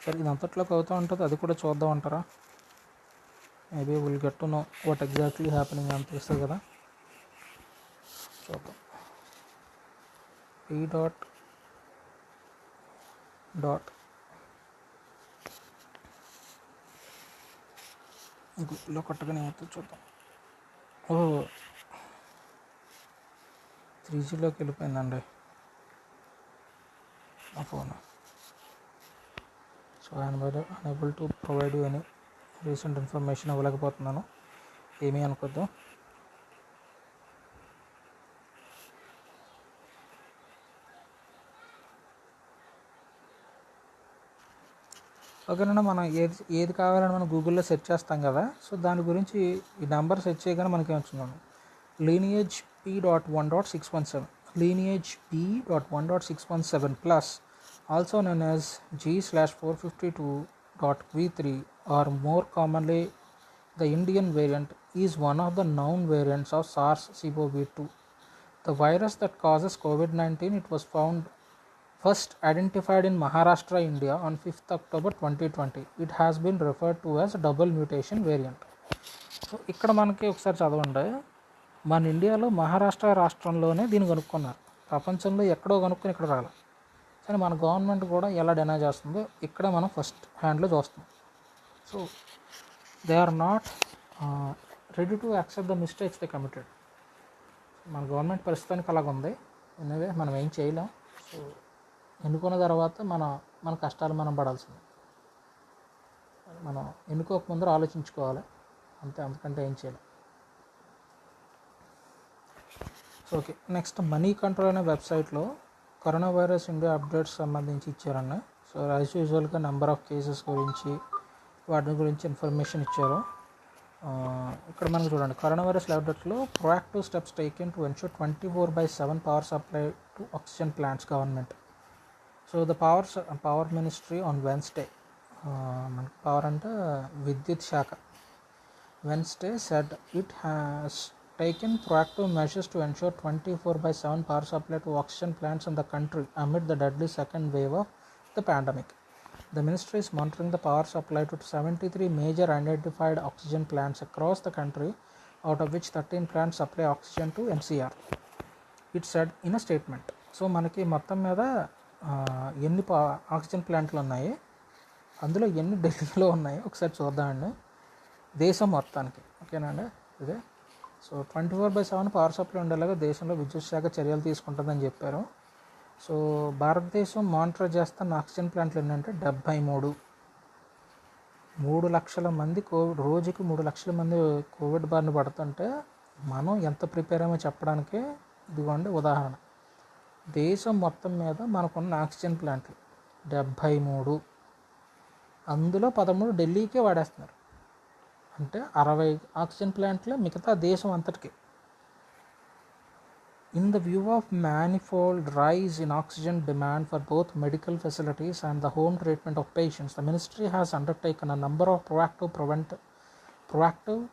సరే ఇది అంతట్లోకి అవుతూ ఉంటుంది, అది కూడా చూద్దాం అంటారా? Maybe will get to know what exactly happening అని తెలుస్తుంది కదా, చూద్దాం. B.1 గుడ్లో కొట్టగానే అవుతుంది, చూద్దాం. 3Gలోకి వెళ్ళిపోయిందండి నా phone. So unable to provide you any recent information ఇవ్వలేకపోతున్నాను, ఏమీ అనుకోద్దు. ఓకేనా, మనం ఏది కావాలని మనం గూగుల్లో సెర్చ్ చేస్తాం కదా. సో దాని గురించి ఈ నెంబర్ సెర్చ్ చేయగానే మనకి ఏమొచ్చిందాను, lineage B.1.617, lineage B.1.617 plus also known as G/452.V3 or more commonly the Indian variant is one of the known variants of SARS-CoV-2. The virus that causes COVID-19, it was found first identified in Maharashtra, India on 5th October 2020. It has been referred to as double mutation variant. So ఇక్కడ మనకి ఒకసారి చదవండి. మన ఇండియాలో మహారాష్ట్ర రాష్ట్రంలోనే దీన్ని కనుక్కున్నారు. ప్రపంచంలో ఎక్కడో కనుక్కొని ఇక్కడ రాలి. కానీ మన గవర్నమెంట్ కూడా ఎలా డినై చేస్తుందో ఇక్కడ మనం ఫస్ట్ హ్యాండ్లో చూస్తాం. So they are not ready to accept the mistakes they committed. మన గవర్నమెంట్ ప్రస్తుతానికి అలాగ ఉంది. ఎనివే మనం ఏం చేయలేం. సో ఎన్నుకున్న తర్వాత మన కష్టాలు మనం పడాల్సింది. మనం ఎన్నుకోక ముందర ఆలోచించుకోవాలి అంతే, అంతకంటే ఏం చేయలేం. So okay, next money control అనే వెబ్సైట్లో కరోనా వైరస్ ఇండియా అప్డేట్స్ సంబంధించి ఇచ్చారండి. సో యాజ్ యూజువల్గా నెంబర్ ఆఫ్ కేసెస్ గురించి వాటి గురించి ఇన్ఫర్మేషన్ ఇచ్చారు. ఇక్కడ మనకు చూడండి, కరోనా వైరస్ అప్డేట్లో proactive steps taken to ensure 24/7 power supply to oxygen plants government. So the power ministry on Wednesday, మనకి పవర్ అంటే విద్యుత్ శాఖ, Wednesday said it has taken proactive measures to ensure 24/7 power supply to oxygen plants in the country amid the deadly second wave of the pandemic. The ministry is monitoring the power supply to 73 major identified oxygen plants across the country, out of which 13 plants supply oxygen to NCR. It said in a statement. So మనకి మొత్తం మీద ఎన్ని oxygen ప్లాంట్లు ఉన్నాయి, అందులో ఎన్ని ఢిల్లీలో ఉన్నాయి ఒకసారి చూద్దామండి. దేశం మొత్తానికి, ఓకేనండి ఇదే. సో 24/7 పవర్ సప్లై ఉండేలాగా దేశంలో విద్యుత్ శాఖ చర్యలు తీసుకుంటుందని చెప్పారు. సో భారతదేశం మానిటర్ చేస్తున్న ఆక్సిజన్ ప్లాంట్లు ఏంటంటే 73. 3 లక్షల మంది రోజుకి 3 లక్షల మంది కోవిడ్ బారిన పడుతుంటే మనం ఎంత ప్రిపేర్ అయ్యామో చెప్పడానికి ఇదిగోండి ఉదాహరణ. దేశం మొత్తం మీద మనకున్న ఆక్సిజన్ ప్లాంట్లు 73, అందులో 13 ఢిల్లీకే వాడేస్తున్నారు. అంటే 60 ఆక్సిజన్ ప్లాంట్లే మిగతా దేశం అంతటికి. In the view of manifold rise in oxygen demand for both medical facilities and the home treatment of patients, the ministry has undertaken a number of proactive,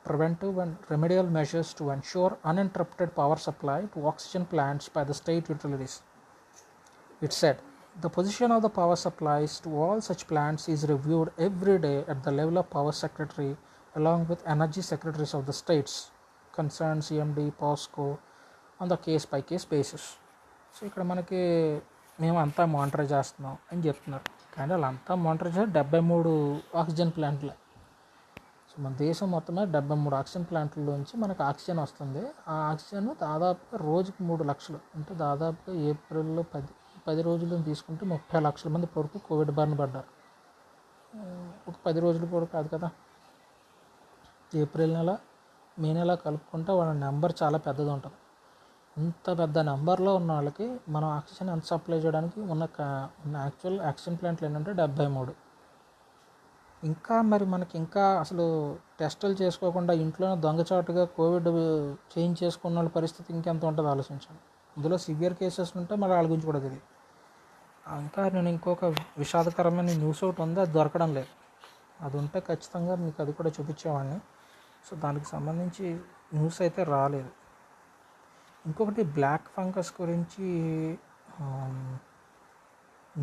preventive and remedial measures to ensure uninterrupted power supply to oxygen plants by the state utilities. It said, the position of the power supplies to all such plants is reviewed every day at the level of Power Secretary along with energy secretaries of the states concerned, CMD, POSCO, on the case by case basis. So ఇక్కడ మనకి మేము అంతా monitor చేస్తున్నాం అని చెప్తున్నారు, కానీ వాళ్ళంతా monitor చేసి 73 ఆక్సిజన్ ప్లాంట్లే. సో మన దేశం మొత్తం మీద 73 ఆక్సిజన్ ప్లాంట్లలోంచి మనకు ఆక్సిజన్ వస్తుంది. ఆ ఆక్సిజన్ దాదాపుగా రోజుకి 3 లక్షలు, అంటే దాదాపుగా ఏప్రిల్లో 10 రోజులను తీసుకుంటే 30 లక్షల మంది వరకు కోవిడ్ బారిన పడ్డారు. ఒక 10 రోజుల వరకు కాదు కదా, ఏప్రిల్ నెల, మే నెల కలుపుకుంటే వాళ్ళ నెంబర్ చాలా పెద్దది ఉంటుంది. ఇంత పెద్ద నెంబర్లో ఉన్న వాళ్ళకి మనం ఆక్సిజన్ ఎంత సప్లై చేయడానికి ఉన్న యాక్చువల్ ఆక్సిజన్ ప్లాంట్లు ఏంటంటే 73. ఇంకా మరి మనకి ఇంకా అసలు టెస్టులు చేసుకోకుండా ఇంట్లోనే దొంగచాటుగా కోవిడ్ చేసుకున్న వాళ్ళ పరిస్థితి ఇంకెంత ఉంటుందో ఆలోచించండి. అందులో సివియర్ కేసెస్ ఉంటే మరి వాళ్ళ గురించి కూడా తెలియదు. ఇంకా నేను ఇంకొక విషాదకరమైన న్యూస్ ఒకటి ఉంది, అది దొరకడం లేదు. అది ఉంటే ఖచ్చితంగా మీకు అది కూడా చూపించేవాడిని. సో దానికి సంబంధించి న్యూస్ అయితే రాలేదు. ఇంకొకటి బ్లాక్ ఫంగస్ గురించి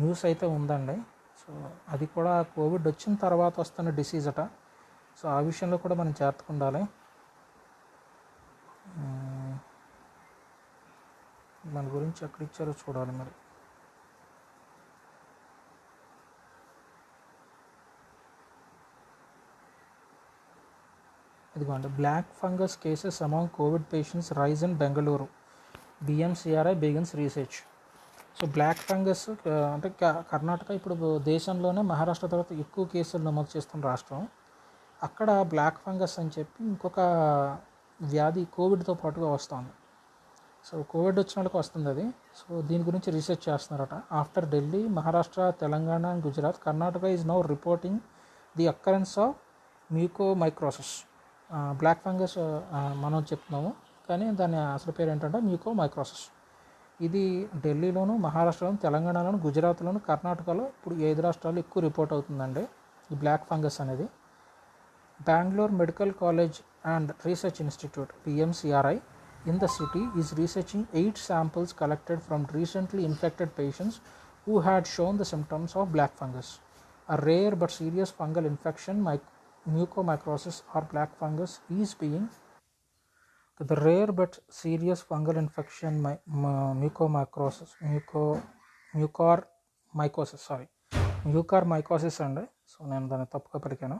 న్యూస్ అయితే ఉందండి. సో అది కూడా కోవిడ్ వచ్చిన తర్వాత వస్తున్న డిసీజ్ అట. సో ఆ విషయంలో కూడా మనం జాగ్రత్తగా ఉండాలి. మన గురించి ఎక్కడ ఇచ్చారో చూడాలి మరి. ఇదిగోండి, black fungus cases among covid patients rise in Bengaluru, BMCRI begins research. So black fungus అంటే కర్ణాటక ఇప్పుడు దేశంలోనే మహారాష్ట్ర తర్వాత ఎక్కువ కేసులు నమోదు చేస్తున్న రాష్ట్రం. అక్కడ బ్లాక్ ఫంగస్ అని చెప్పి ఇంకొక వ్యాధి కోవిడ్తో పాటుగా వస్తుంది. సో కోవిడ్ వచ్చిన వాళ్ళకి వస్తుంది అది. సో దీని గురించి రీసెర్చ్ చేస్తున్నారట. After Delhi, Maharashtra, Telangana and Gujarat, Karnataka is now reporting the occurrence of mucormycosis. Black fungus మనం చెప్తున్నాము, కానీ దాని అసలు పేరు ఏంటంటే మ్యూకోమైక్రోసిస్. ఇది ఢిల్లీలోను, మహారాష్ట్రలోను, తెలంగాణలోను, గుజరాత్లోను, కర్ణాటకలో ఇప్పుడు 5 రాష్ట్రాలు ఎక్కువ రిపోర్ట్ అవుతుందండి ఈ బ్లాక్ ఫంగస్ అనేది. Bengaluru medical college and research institute, BMCRI, in the city is researching 8 samples collected from recently infected patients who had shown the symptoms of black fungus, a rare but serious fungal infection. Mucormycosis or black fungus is being the rare but serious fungal infection mucormycosis అండి. So నేను దాన్ని తప్పుగా పలికాను.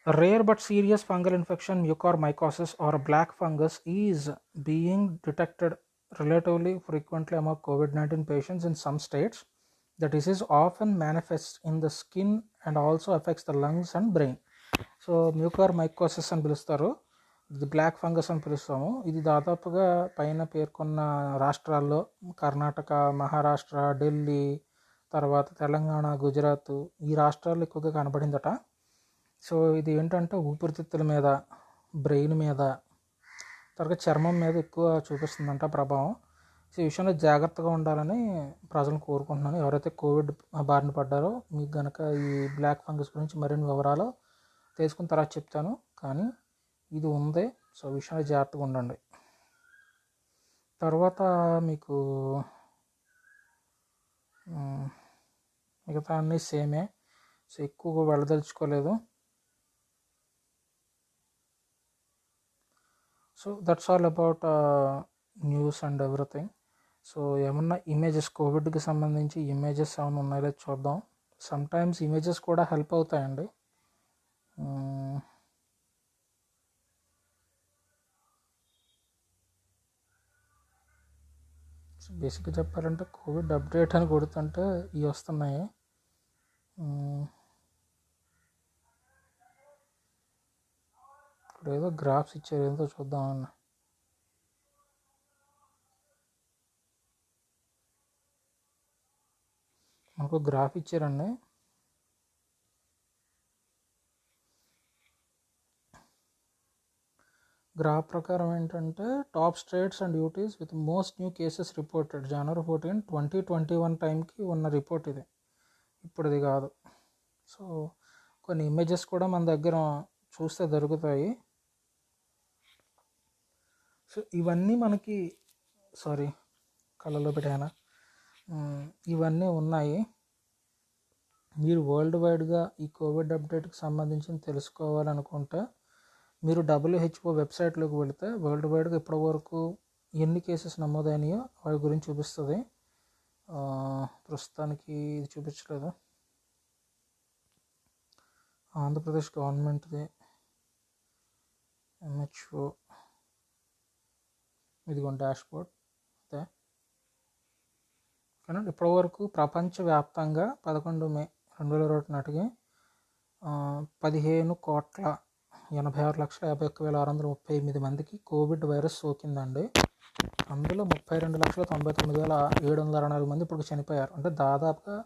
Rare but serious fungal infection mucormycosis or black fungus is being detected relatively frequently among COVID-19 patients in some states. The disease often manifests in the skin and also affects the lungs and brain. So mucormycosis అని పిలుస్తారు, ఇది black fungus అని పిలుస్తాము. ఇది దాదాపుగా పైన పేర్కొన్న రాష్ట్రాల్లో కర్ణాటక, మహారాష్ట్ర, ఢిల్లీ, తర్వాత తెలంగాణ, గుజరాత్, ఈ రాష్ట్రాల్లో ఎక్కువగా కనబడిందట. సో ఇది ఏంటంటే ఊపిరితిత్తుల మీద, బ్రెయిన్ మీద, తర్వాత చర్మం మీద ఎక్కువ చూపిస్తుందంట ప్రభావం. సో ఈ విషయంలో జాగ్రత్తగా ఉండాలని ప్రజలను కోరుకుంటున్నాను. ఎవరైతే కోవిడ్ బారిన పడ్డారో మీకు కనుక ఈ బ్లాక్ ఫంగస్ గురించి మరిన్ని వివరాలు తెలుసుకున్న తర్వాత చెప్తాను. కానీ ఇది ఉంది, సో ఈ విషయంలో జాగ్రత్తగా ఉండండి. తర్వాత మీకు మిగతా అన్నీ సేమే, సో ఎక్కువగా వెళ్ళదలుచుకోలేదు. So that's all about news and everything. So ఏమన్నా ఇమేజెస్, కోవిడ్కి సంబంధించి ఇమేజెస్ ఏమైనా ఉన్నాయో చూద్దాం. సమ్ టైమ్స్ ఇమేజెస్ కూడా హెల్ప్ అవుతాయండి. బేసిక్గా చెప్పాలంటే కోవిడ్ అప్డేట్ అని కొడుతుంటే ఇవి వస్తున్నాయి. ఇప్పుడు ఏదో గ్రాఫ్స్ ఇచ్చారు, ఏదో చూద్దామన్న. మనకు గ్రాఫ్ ఇచ్చారండి. గ్రాఫ్ ప్రకారం ఏంటంటే top states and UTs with most new cases reported January 14, 2021 టైంకి ఉన్న రిపోర్ట్ ఇది, ఇప్పుడు ఇది కాదు. సో కొన్ని ఇమేజెస్ కూడా మన దగ్గర చూస్తే దొరుకుతాయి. సో ఇవన్నీ మనకి కళ్ళలో పెట్టానా, ఇవన్నీ ఉన్నాయి. మీరు వరల్డ్ వైడ్గా ఈ కోవిడ్ అప్డేట్కి సంబంధించి తెలుసుకోవాలనుకుంటే మీరు WHO వెబ్సైట్లోకి వెళితే వరల్డ్ వైడ్గా ఇప్పటివరకు ఎన్ని కేసెస్ నమోదైనాయో వాటి గురించి చూపిస్తుంది. ప్రస్తుతానికి ఇది చూపించలేదు. ఆంధ్రప్రదేశ్ గవర్నమెంట్ది MHO, ఇదిగోండి డాష్బోర్డ్. అదే కానీ ఇప్పటివరకు ప్రపంచవ్యాప్తంగా 11 మే 2021 నాటికి 15,86,51,638 మందికి కోవిడ్ వైరస్ సోకిందండి. అందులో 32,99,764 మంది ఇప్పుడు చనిపోయారు. అంటే దాదాపుగా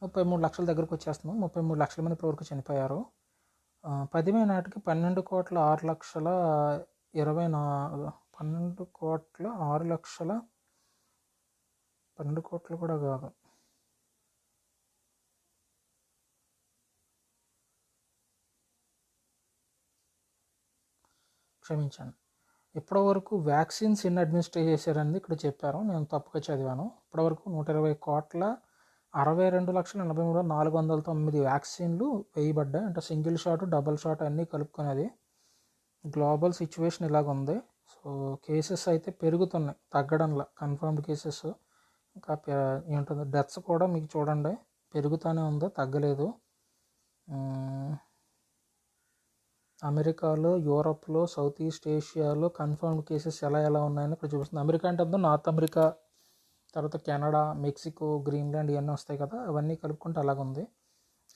33 లక్షల దగ్గరకు వచ్చేస్తున్నాం. 33 లక్షల మంది ఇప్పటివరకు చనిపోయారు. 10 మే నాటికి 12 కోట్ల కూడా కాదు, క్షమించండి, ఇప్పటివరకు వ్యాక్సిన్స్ ఎన్ని అడ్మినిస్ట్రేట్ చేశారని ఇక్కడ చెప్పారు, నేను తప్పుగా చదివాను. ఇప్పటివరకు 120,62,83,409 వ్యాక్సిన్లు వేయబడ్డాయి. అంటే సింగిల్ షాట్, డబుల్ షాట్ అన్నీ కలుపుకునేది. గ్లోబల్ సిచ్యువేషన్ ఇలాగ ఉంది. సో కేసెస్ అయితే పెరుగుతున్నాయి, తగ్గడంలా. కన్ఫర్మ్డ్ కేసెస్ ఇంకా ఏంటుంది, డెత్స్ కూడా మీకు చూడండి పెరుగుతూనే ఉంది, తగ్గలేదు. అమెరికాలో, యూరోప్లో, సౌత్ ఈస్ట్ ఏషియాలో కన్ఫర్మ్డ్ కేసెస్ ఎలా ఉన్నాయని ఇక్కడ చూపిస్తుంది. అమెరికా అంటే నార్త్ అమెరికా, తర్వాత కెనడా, మెక్సికో, గ్రీన్లాండ్ ఇవన్నీ వస్తాయి కదా, అవన్నీ కలుపుకుంటే అలాగుంది.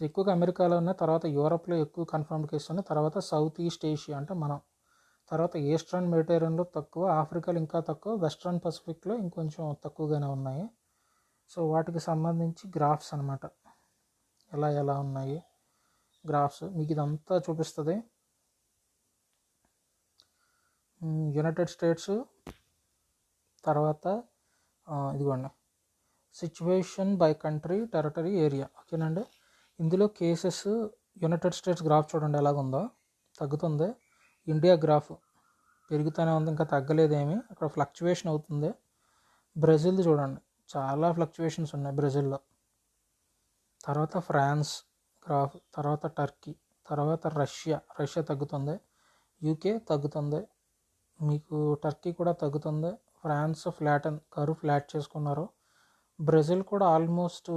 ఎక్కువగా అమెరికాలో ఉన్నాయి, తర్వాత యూరోప్లో ఎక్కువ కన్ఫర్మ్డ్ కేసెస్ ఉన్నాయి, తర్వాత సౌత్ ఈస్ట్ ఏషియా అంటే మనం, తర్వాత ఈస్టర్న్ మెడిటరేనియన్లో తక్కువ, ఆఫ్రికాలో ఇంకా తక్కువ, వెస్ట్రన్ పసిఫిక్లో ఇంకొంచెం తక్కువగానే ఉన్నాయి. సో వాటికి సంబంధించి గ్రాఫ్స్ అనమాట, ఎలా ఉన్నాయి గ్రాఫ్స్ మీకు ఇదంతా చూపిస్తుంది. యునైటెడ్ స్టేట్స్, తర్వాత ఇదిగోండి situation by country, territory, area. ఓకేనండి, ఇందులో కేసెస్ యునైటెడ్ స్టేట్స్ గ్రాఫ్ చూడండి ఎలాగుందో, తగ్గుతుంది. ఇండియా గ్రాఫ్ పెరుగుతూనే ఉంది, ఇంకా తగ్గలేదేమి, అక్కడ ఫ్లక్చువేషన్ అవుతుంది. బ్రెజిల్ది చూడండి, చాలా ఫ్లక్చువేషన్స్ ఉన్నాయి బ్రెజిల్లో. తర్వాత ఫ్రాన్స్ గ్రాఫ్, తర్వాత టర్కీ, తర్వాత రష్యా తగ్గుతుంది, యూకే తగ్గుతుంది, మీకు టర్కీ కూడా తగ్గుతుంది, ఫ్రాన్స్ కర్వ్ ఫ్లాట్ చేసుకున్నారు. బ్రెజిల్ కూడా ఆల్మోస్ట్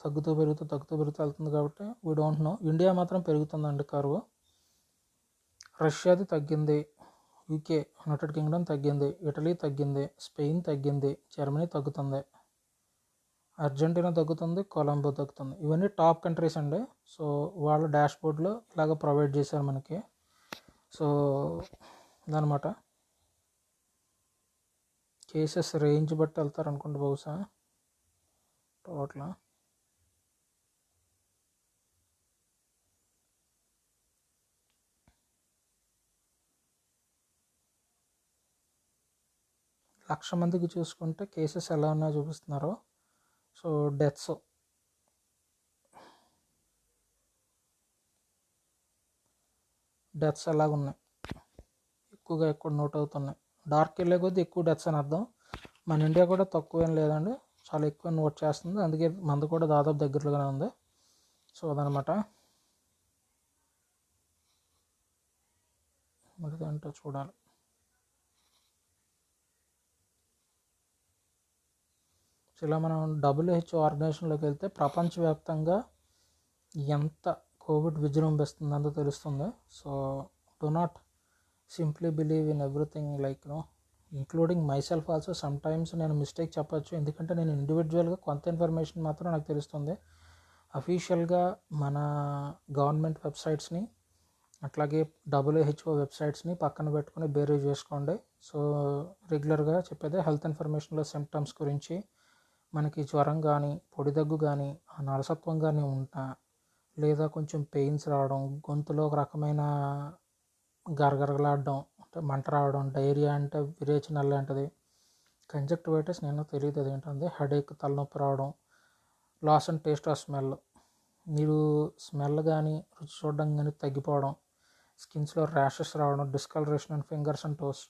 తగ్గుతూ వెళ్తుంది కాబట్టి వీ డోంట్ నో. ఇండియా మాత్రం పెరుగుతుందండి కర్వ్. రష్యాది తగ్గింది, యూకే యునైటెడ్ కింగ్డమ్ తగ్గింది, ఇటలీ తగ్గింది, స్పెయిన్ తగ్గింది, జర్మనీ తగ్గుతుంది, అర్జెంటీనా తగ్గుతుంది, కొలంబో తగ్గుతుంది. ఇవన్నీ టాప్ కంట్రీస్ అండి. సో వాళ్ళ డాష్బోర్డ్లో ఇలాగ ప్రొవైడ్ చేశారు మనకి. సో ఇదనమాట, కేసెస్ రేంజ్ బట్టి వెళ్తారు అనుకుంటా బహుశా టోటల్. 1,00,000 మందికి చూసుకుంటే కేసెస్ ఎలా ఉన్నాయో చూపిస్తున్నారు. సో డెత్స్ ఎలాగున్నాయి, ఎక్కువ నోట్ అవుతున్నాయి. డార్క్ వెళ్ళే కొద్దీ ఎక్కువ డెత్స్ అని అర్థం. మన ఇండియా కూడా తక్కువేం లేదండి, చాలా ఎక్కువ నోట్ చేస్తుంది. అందుకే మంది కూడా దాదాపు దగ్గరలోనే ఉంది. సో అదనమాట. మరి ఏంటో చూడాలి. ఇలా మనం WHO ఆర్గనైజేషన్లోకి వెళ్తే ప్రపంచవ్యాప్తంగా ఎంత కోవిడ్ విజృంభిస్తుందో తెలుస్తుంది. So do not simply believe in everything like including my self also. Some times నేను మిస్టేక్ చెప్పచ్చు, ఎందుకంటే నేను ఇండివిజువల్గా కొంత ఇన్ఫర్మేషన్ మాత్రం నాకు తెలుస్తుంది. అఫీషియల్గా మన గవర్నమెంట్ వెబ్సైట్స్ని అట్లాగే WHO వెబ్సైట్స్ని పక్కన పెట్టుకుని బేరీ చేసుకోండి. సో రెగ్యులర్గా చెప్పేదే హెల్త్ ఇన్ఫర్మేషన్లో సిమ్టమ్స్ గురించి, మనకి జ్వరం కానీ, పొడి దగ్గు కానీ, నరసత్వం కానీ ఉంటా, లేదా కొంచెం పెయిన్స్ రావడం, గొంతులో ఒక రకమైన గరగరలాడడం, అంటే మంట రావడం, డైరియా అంటే విరేచనల్ లాంటిది, కంజక్టివైటిస్ నేను తెలియదు అదేంటంది, హెడేక్, తలనొప్పి రావడం, loss and taste of smell, మీరు స్మెల్ కానీ రుచి చూడడం కానీ తగ్గిపోవడం, స్కిన్స్లో ర్యాషెస్ రావడం, discolouration and fingers and toes,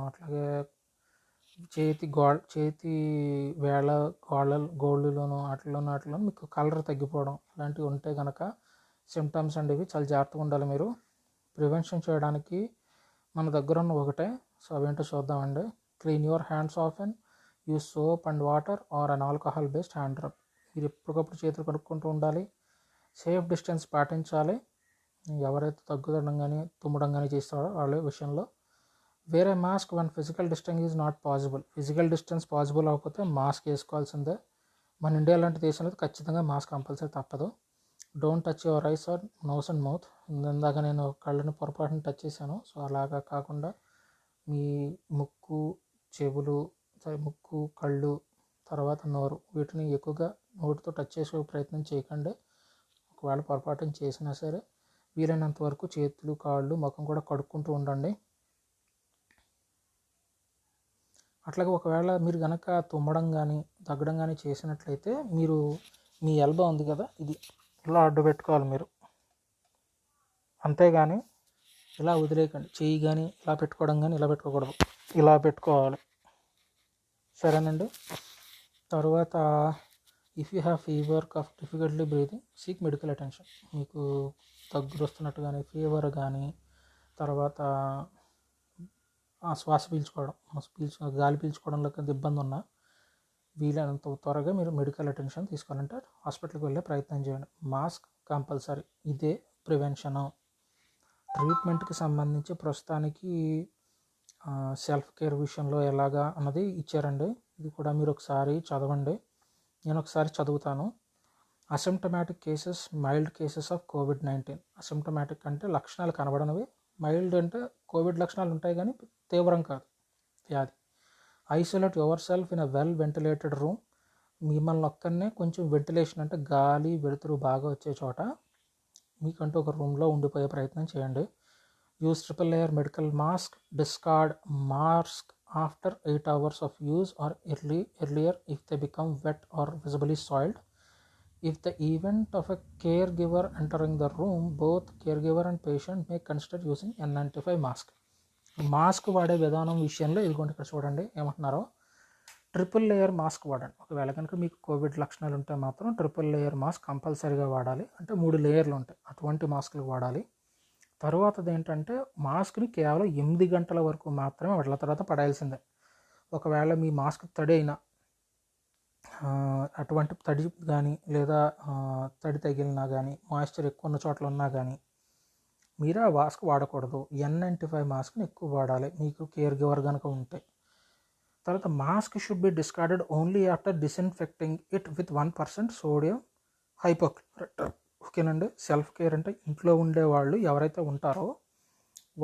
అట్లాగే చేతి వేళ గోళ్ళలోను వాటిలోనూ మీకు కలర్ తగ్గిపోవడం, ఇలాంటివి ఉంటే కనుక సిమ్టమ్స్ అండి. ఇవి చాలా జాగ్రత్తగా ఉండాలి. మీరు ప్రివెన్షన్ చేయడానికి మన దగ్గర ఉన్న ఒకటే. సో అవేంటో చూద్దామండి. Clean your hands often, use soap and water or an alcohol based hand rub. మీరు ఎప్పటికప్పుడు చేతులు కడుక్కుంటూ ఉండాలి. సేఫ్ డిస్టెన్స్ పాటించాలి. ఎవరైతే తగ్గుదడం కానీ తుమ్మడం కానీ చేస్తారో వాళ్ళ విషయంలో. వేరే mask when physical distance is not possible. Physical distance possible అవ్వకపోతే మాస్క్ వేసుకోవాల్సిందే. మన ఇండియా లాంటి దేశంలో ఖచ్చితంగా మాస్క్ కంపల్సరీ తప్పదు. Don't touch your eyes or nose and mouth. ఇందాక నేను కళ్ళని పొరపాటున టచ్ చేశాను. సో అలాగా కాకుండా మీ ముక్కు, చెవులు, ముక్కు, కళ్ళు, తర్వాత నోరు, వీటిని ఎక్కువగా నోటితో టచ్ చేసే ప్రయత్నం చేయకండి. ఒకవేళ పొరపాటున చేసినా సరే వీలైనంత వరకు చేతులు, కాళ్ళు, ముఖం కూడా కడుక్కుంటూ ఉండండి. అట్లాగే ఒకవేళ మీరు కనుక తుమ్మడం కానీ తగ్గడం కానీ చేసినట్లయితే మీరు మీ ఎల్బో ఉంది కదా, ఇది ఇలా అడ్డు పెట్టుకోవాలి మీరు, అంతేగాని ఇలా వదిలేయకండి. చెయ్యి కానీ ఇలా పెట్టుకోవడం కానీ ఇలా పెట్టుకోకూడదు, ఇలా పెట్టుకోవాలి. సరేనండి. తర్వాత if you have fever, cough, difficultly breathing, seek medical attention. మీకు దగ్గు వస్తున్నట్టు కానీ, ఫీవర్ కానీ, తర్వాత శ్వాస పీల్చుకోవడం, గాలి పీల్చుకోవడంలో ఇబ్బంది ఉన్నా వీలైనంత త్వరగా మీరు మెడికల్ అటెన్షన్ తీసుకోవాలంటే హాస్పిటల్కి వెళ్ళే ప్రయత్నం చేయండి. మాస్క్ కంపల్సరీ, ఇదే ప్రివెన్షను. ట్రీట్మెంట్కి సంబంధించి ప్రస్తుతానికి సెల్ఫ్ కేర్ విషయంలో ఎలాగా అన్నది ఇచ్చారండి. ఇది కూడా మీరు ఒకసారి చదవండి. నేను ఒకసారి చదువుతాను. Asymptomatic cases, mild cases of COVID-19. Asymptomatic అంటే లక్షణాలు కనబడనివి, మైల్డ్ అంటే కోవిడ్ లక్షణాలు ఉంటాయి కానీ తీవ్రం కాదు వ్యాధి. Isolate your self in a well ventilated room. మిమ్మల్ని ఒక్కనే కొంచెం వెంటిలేషన్ అంటే గాలి వెలుతురు బాగా వచ్చే చోట మీకంటూ ఒక రూమ్లో ఉండిపోయే ప్రయత్నం చేయండి. Use triple layer medical mask. Discard mask after 8 hours of use or earlier if they become wet or visibly soiled. If the event of a caregiver entering the room, both caregiver and patient may consider using N95 mask. Mask వాడే విధానం విషయంలో ఇదిగోండి ఇక్కడ చూడండి ఏమంటున్నారో. Triple layer mask వాడండి. ఒకవేళ కనుక మీకు కోవిడ్ లక్షణాలు ఉంటే మాత్రం ట్రిపుల్ లేయర్ మాస్క్ కంపల్సరీగా వాడాలి. అంటే 3 లేయర్లు ఉంటాయి, అటువంటి మాస్కులు వాడాలి. తర్వాతది ఏంటంటే మాస్క్ని కేవలం 8 గంటల వరకు మాత్రమే వాడాలి, తర్వాత పడేయాల్సిందే. ఒకవేళ మీ మాస్క్ తడి అయినా, అటువంటి తడి కానీ లేదా తడి తగిలినా కానీ, మాయిశ్చర్ ఎక్కువ ఉన్న చోట్ల ఉన్నా కానీ మీరు ఆ మాస్క్ వాడకూడదు. N95 మాస్క్ని ఎక్కువ వాడాలి మీకు కేర్ గివర్ కనుక ఉంటే. తర్వాత mask should be discarded only after disinfecting it with 1% sodium hypochlorite. ఓకేనండి. సెల్ఫ్ కేర్ అంటే ఇంట్లో ఉండేవాళ్ళు ఎవరైతే ఉంటారో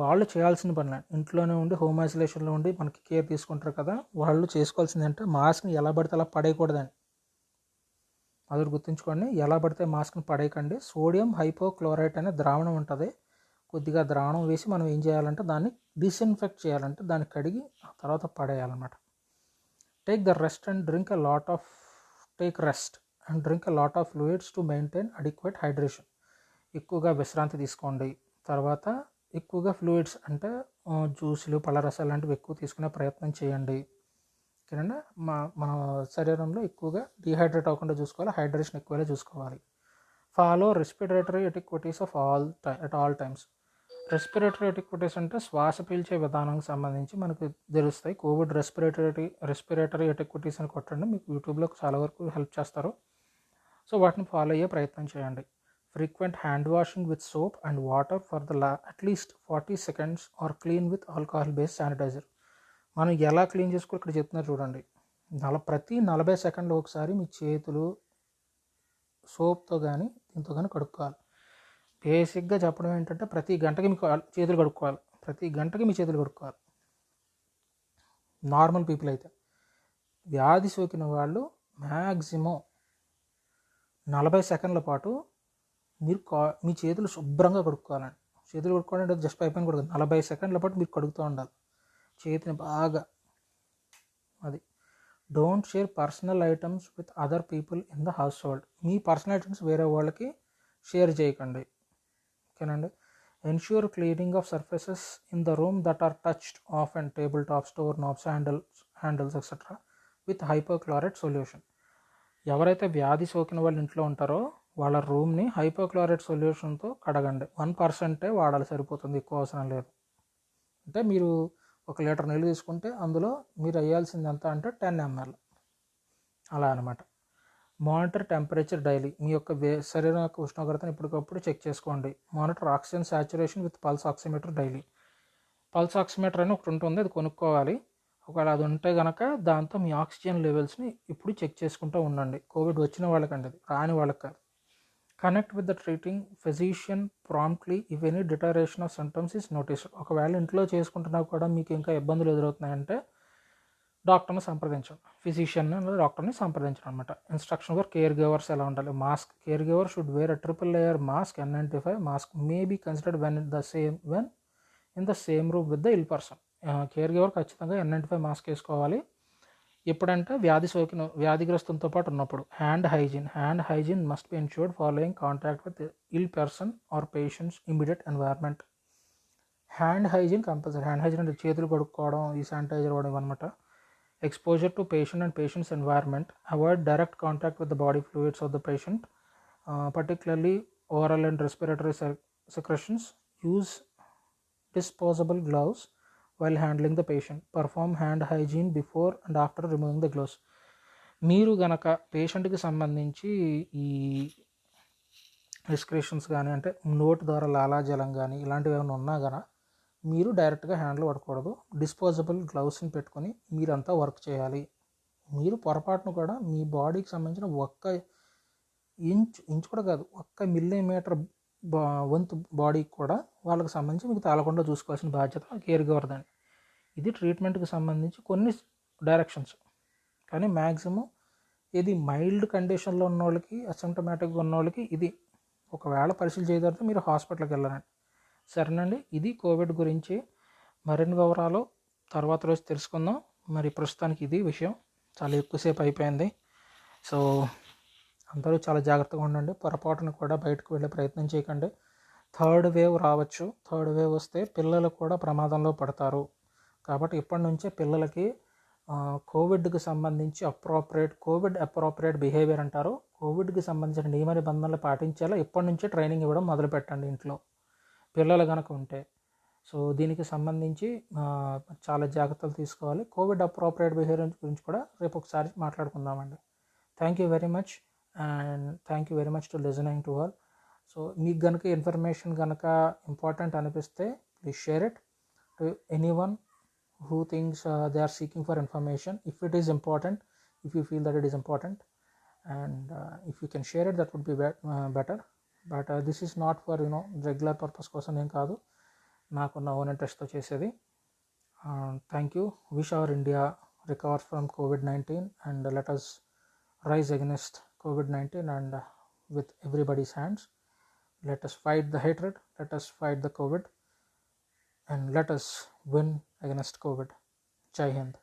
వాళ్ళు చేయాల్సిన పని. ఇంట్లోనే ఉండి హోమ్ ఐసోలేషన్లో ఉండి మనకి కేర్ తీసుకుంటారు కదా, వాళ్ళు చేసుకోవాల్సింది అంటే మాస్క్ని ఎలా పడితే అలా పడేయకూడదండి. అది గుర్తుంచుకోండి. ఎలా పడితే మాస్క్ని పడేయకండి. సోడియం హైపోక్లోరైట్ అనే ద్రావణం ఉంటుంది. కొద్దిగా ద్రావణం వేసి మనం ఏం చేయాలంటే దాన్ని డిస్ఇన్ఫెక్ట్ చేయాలంటే దాన్ని కడిగి ఆ తర్వాత పడేయాలన్నమాట. Take the rest and drink a lot of take rest and drink a lot of fluids to maintain adequate hydration. ఎక్కువగా విశ్రాంతి తీసుకోండి. తర్వాత ఎక్కువగా ఫ్లూయిడ్స్ అంటే జ్యూసులు, పళ్ళరసాలు లాంటివి ఎక్కువ తీసుకునే ప్రయత్నం చేయండి. ఓకేనండి. మన శరీరంలో ఎక్కువగా డీహైడ్రేట్ అవ్వకుండా చూసుకోవాలి, హైడ్రేషన్ ఎక్కువగా చూసుకోవాలి. Follow respiratory etiquettes of at all times. Respiratory etiquettes అంటే శ్వాస పీల్చే విధానానికి సంబంధించి మనకు తెలుస్తాయి. కోవిడ్ రెస్పిరేటరీ ఎటిక్విటీస్ అని కొట్టండి, మీకు యూట్యూబ్లో చాలా వరకు హెల్ప్ చేస్తారు. సో వాటిని ఫాలో అయ్యే ప్రయత్నం చేయండి. Frequent hand washing with soap and water for at least 40 seconds or clean with alcohol based sanitiser. మనం ఎలా క్లీన్ చేసుకో ఇక్కడ చెప్తున్నారు చూడండి. ప్రతి 40 సెకండ్లు ఒకసారి మీ చేతులు సోప్తో కానీ దీంతో కానీ కడుక్కోవాలి. బేసిక్గా చెప్పడం ఏంటంటే ప్రతి గంటకి మీకు చేతులు కడుక్కోవాలి, ప్రతి గంటకి మీ చేతులు కడుక్కోవాలి. నార్మల్ పీపుల్ అయితే, వ్యాధి సోకిన వాళ్ళు మ్యాక్సిమం 40 సెకండ్ల పాటు మీరు మీ చేతులు శుభ్రంగా కడుక్కోవాలండి. చేతులు కడుక్కోవాలంటే జస్ట్ పైపైన కడుక్కోవాలి. 40 సెకండ్ల పాటు మీరు కడుగుతూ ఉండాలి చేతిని బాగా. అది don't share personal items with other people in the household. మీ పర్సనల్ ఐటమ్స్ వేరే వాళ్ళకి షేర్ చేయకండి. ఓకేనండి. Ensure cleaning of surfaces in the room that are touched off and table tops, door knobs, handles etcetera with hypochloride solution. ఎవరైతే వ్యాధి సోకిన వాళ్ళు ఇంట్లో ఉంటారో వాళ్ళ రూమ్ని హైపోక్లోరైడ్ సొల్యూషన్తో కడగండి. 1% వాడాలి, సరిపోతుంది, ఎక్కువ అవసరం లేదు. అంటే మీరు 1 లీటర్ నీళ్ళు తీసుకుంటే అందులో మీరు వేయాల్సింది ఎంత అంటే 10 ml అలా అనమాట. Monitor temperature daily. మీ యొక్క శరీరం యొక్క ఉష్ణోగ్రతను ఎప్పటికప్పుడు చెక్ చేసుకోండి. Monitor oxygen saturation with pulse oximeter daily. Pulse oximeter అని ఒకటి ఉంటుంది, అది కొనుక్కోవాలి. ఒకవేళ అది ఉంటే కనుక దాంతో మీ ఆక్సిజన్ లెవెల్స్ని ఇప్పుడు చెక్ చేసుకుంటూ ఉండండి. కోవిడ్ వచ్చిన వాళ్ళకండి, అది రాని వాళ్ళకి కాదు. Connect with the treating physician promptly if any deterioration of symptoms is noticed. ఒకవేళ ఇంట్లో చేసుకుంటున్నా కూడా మీకు ఇంకా ఇబ్బందులు ఎదురవుతున్నాయంటే డాక్టర్ని సంప్రదించండి. ఫిజిషియన్ డాక్టర్ని సంప్రదించడం అనమాట. ఇన్స్ట్రక్షన్ ఫర్ కేర్ గివర్స్ ఎలా ఉండాలి. Mask. Care giver should wear a triple layer mask N95. Mask may be considered when in the same room with the ill person. Care giver ఖచ్చితంగా N95 మాస్క్ వేసుకోవాలి. ఎప్పుడంటే వ్యాధిగ్రస్తంతో పాటు ఉన్నప్పుడు. Hand hygiene must be ensured following contact with ill person or patients immediate environment. Hand hygiene compulsory. Hand hygiene అంటే చేతులు కడుక్కోవడం, ఈ శానిటైజర్ వాడడం అనమాట. Exposure to patient and patient's environment. Avoid direct contact with the body fluids of the patient, particularly oral and respiratory secretions. Use disposable gloves while handling the patient. Perform hand hygiene before and after removing the gloves. మీరు గనక పేషెంట్కి సంబంధించి ఈ ఎక్స్క్రీషన్స్ కానీ అంటే నోటి ద్వారా లాలాజలం కానీ ఇలాంటివి ఏమైనా ఉన్నా కానీ మీరు డైరెక్ట్గా హ్యాండ్లో పడకూడదు. డిస్పోజబుల్ గ్లౌస్ని పెట్టుకొని మీరంతా వర్క్ చేయాలి. మీరు పొరపాటును కూడా మీ బాడీకి సంబంధించిన 1 ఇంచ్ కూడా కాదు, 1 మిల్లీమీటర్ వంతు బాడీకి కూడా వాళ్ళకి సంబంధించి మీకు తాళకుండా చూసుకోవాల్సిన బాధ్యత కేర్ గివర్దండి. ఇది ట్రీట్మెంట్కి సంబంధించి కొన్ని డైరెక్షన్స్. కానీ మ్యాక్సిమం ఇది మైల్డ్ కండిషన్లో ఉన్న వాళ్ళకి, అసిమ్టమాటిక్గా ఉన్న వాళ్ళకి ఇది ఒకవేళ పరిశీలన చేయదంటే మీరు హాస్పిటల్కి వెళ్ళాలండి. సరేనండి, ఇది కోవిడ్ గురించి. మరిన్ని వివరాలు తర్వాత రోజు తెలుసుకుందాం. మరి ప్రస్తుతానికి ఇది విషయం. చాలా ఎక్కువసేపు అయిపోయింది. సో అందరూ చాలా జాగ్రత్తగా ఉండండి. పొరపాటును కూడా బయటకు వెళ్ళే ప్రయత్నం చేయకండి. 3rd వేవ్ రావచ్చు. 3rd వేవ్ వస్తే పిల్లలు కూడా ప్రమాదంలో పడతారు. కాబట్టి ఇప్పటి నుంచే పిల్లలకి కోవిడ్కి సంబంధించి కోవిడ్ అప్రోప్రియేట్ బిహేవియర్ అంటారు. కోవిడ్కి సంబంధించిన నియమ నిబంధనలు పాటించేలా ఇప్పటి నుంచే ట్రైనింగ్ ఇవ్వడం మొదలు పెట్టండి ఇంట్లో పిల్లలు కనుక ఉంటే. సో దీనికి సంబంధించి చాలా జాగ్రత్తలు తీసుకోవాలి. కోవిడ్ అప్రోప్రియేట్ బిహేవియర్ గురించి కూడా రేపు ఒకసారి మాట్లాడుకుందామండి. Thank you very much and thank you very much to listening to all. So మీకు కనుక ఇన్ఫర్మేషన్ కనుక ఇంపార్టెంట్ అనిపిస్తే please share it to anyone who thinks they are seeking for information. If it is important, if you feel that it is important, and if you can share it, that would be better. But this is not for regular purpose కోసం ఏం కాదు, నాకున్న own ఇంట్రెస్ట్తో చేసేది. Thank you. Wish our India recovers from COVID-19 and let us rise against COVID-19 and with everybody's hands. Let us fight the hatred, let us fight the COVID, and let us win against COVID. Jai Hind.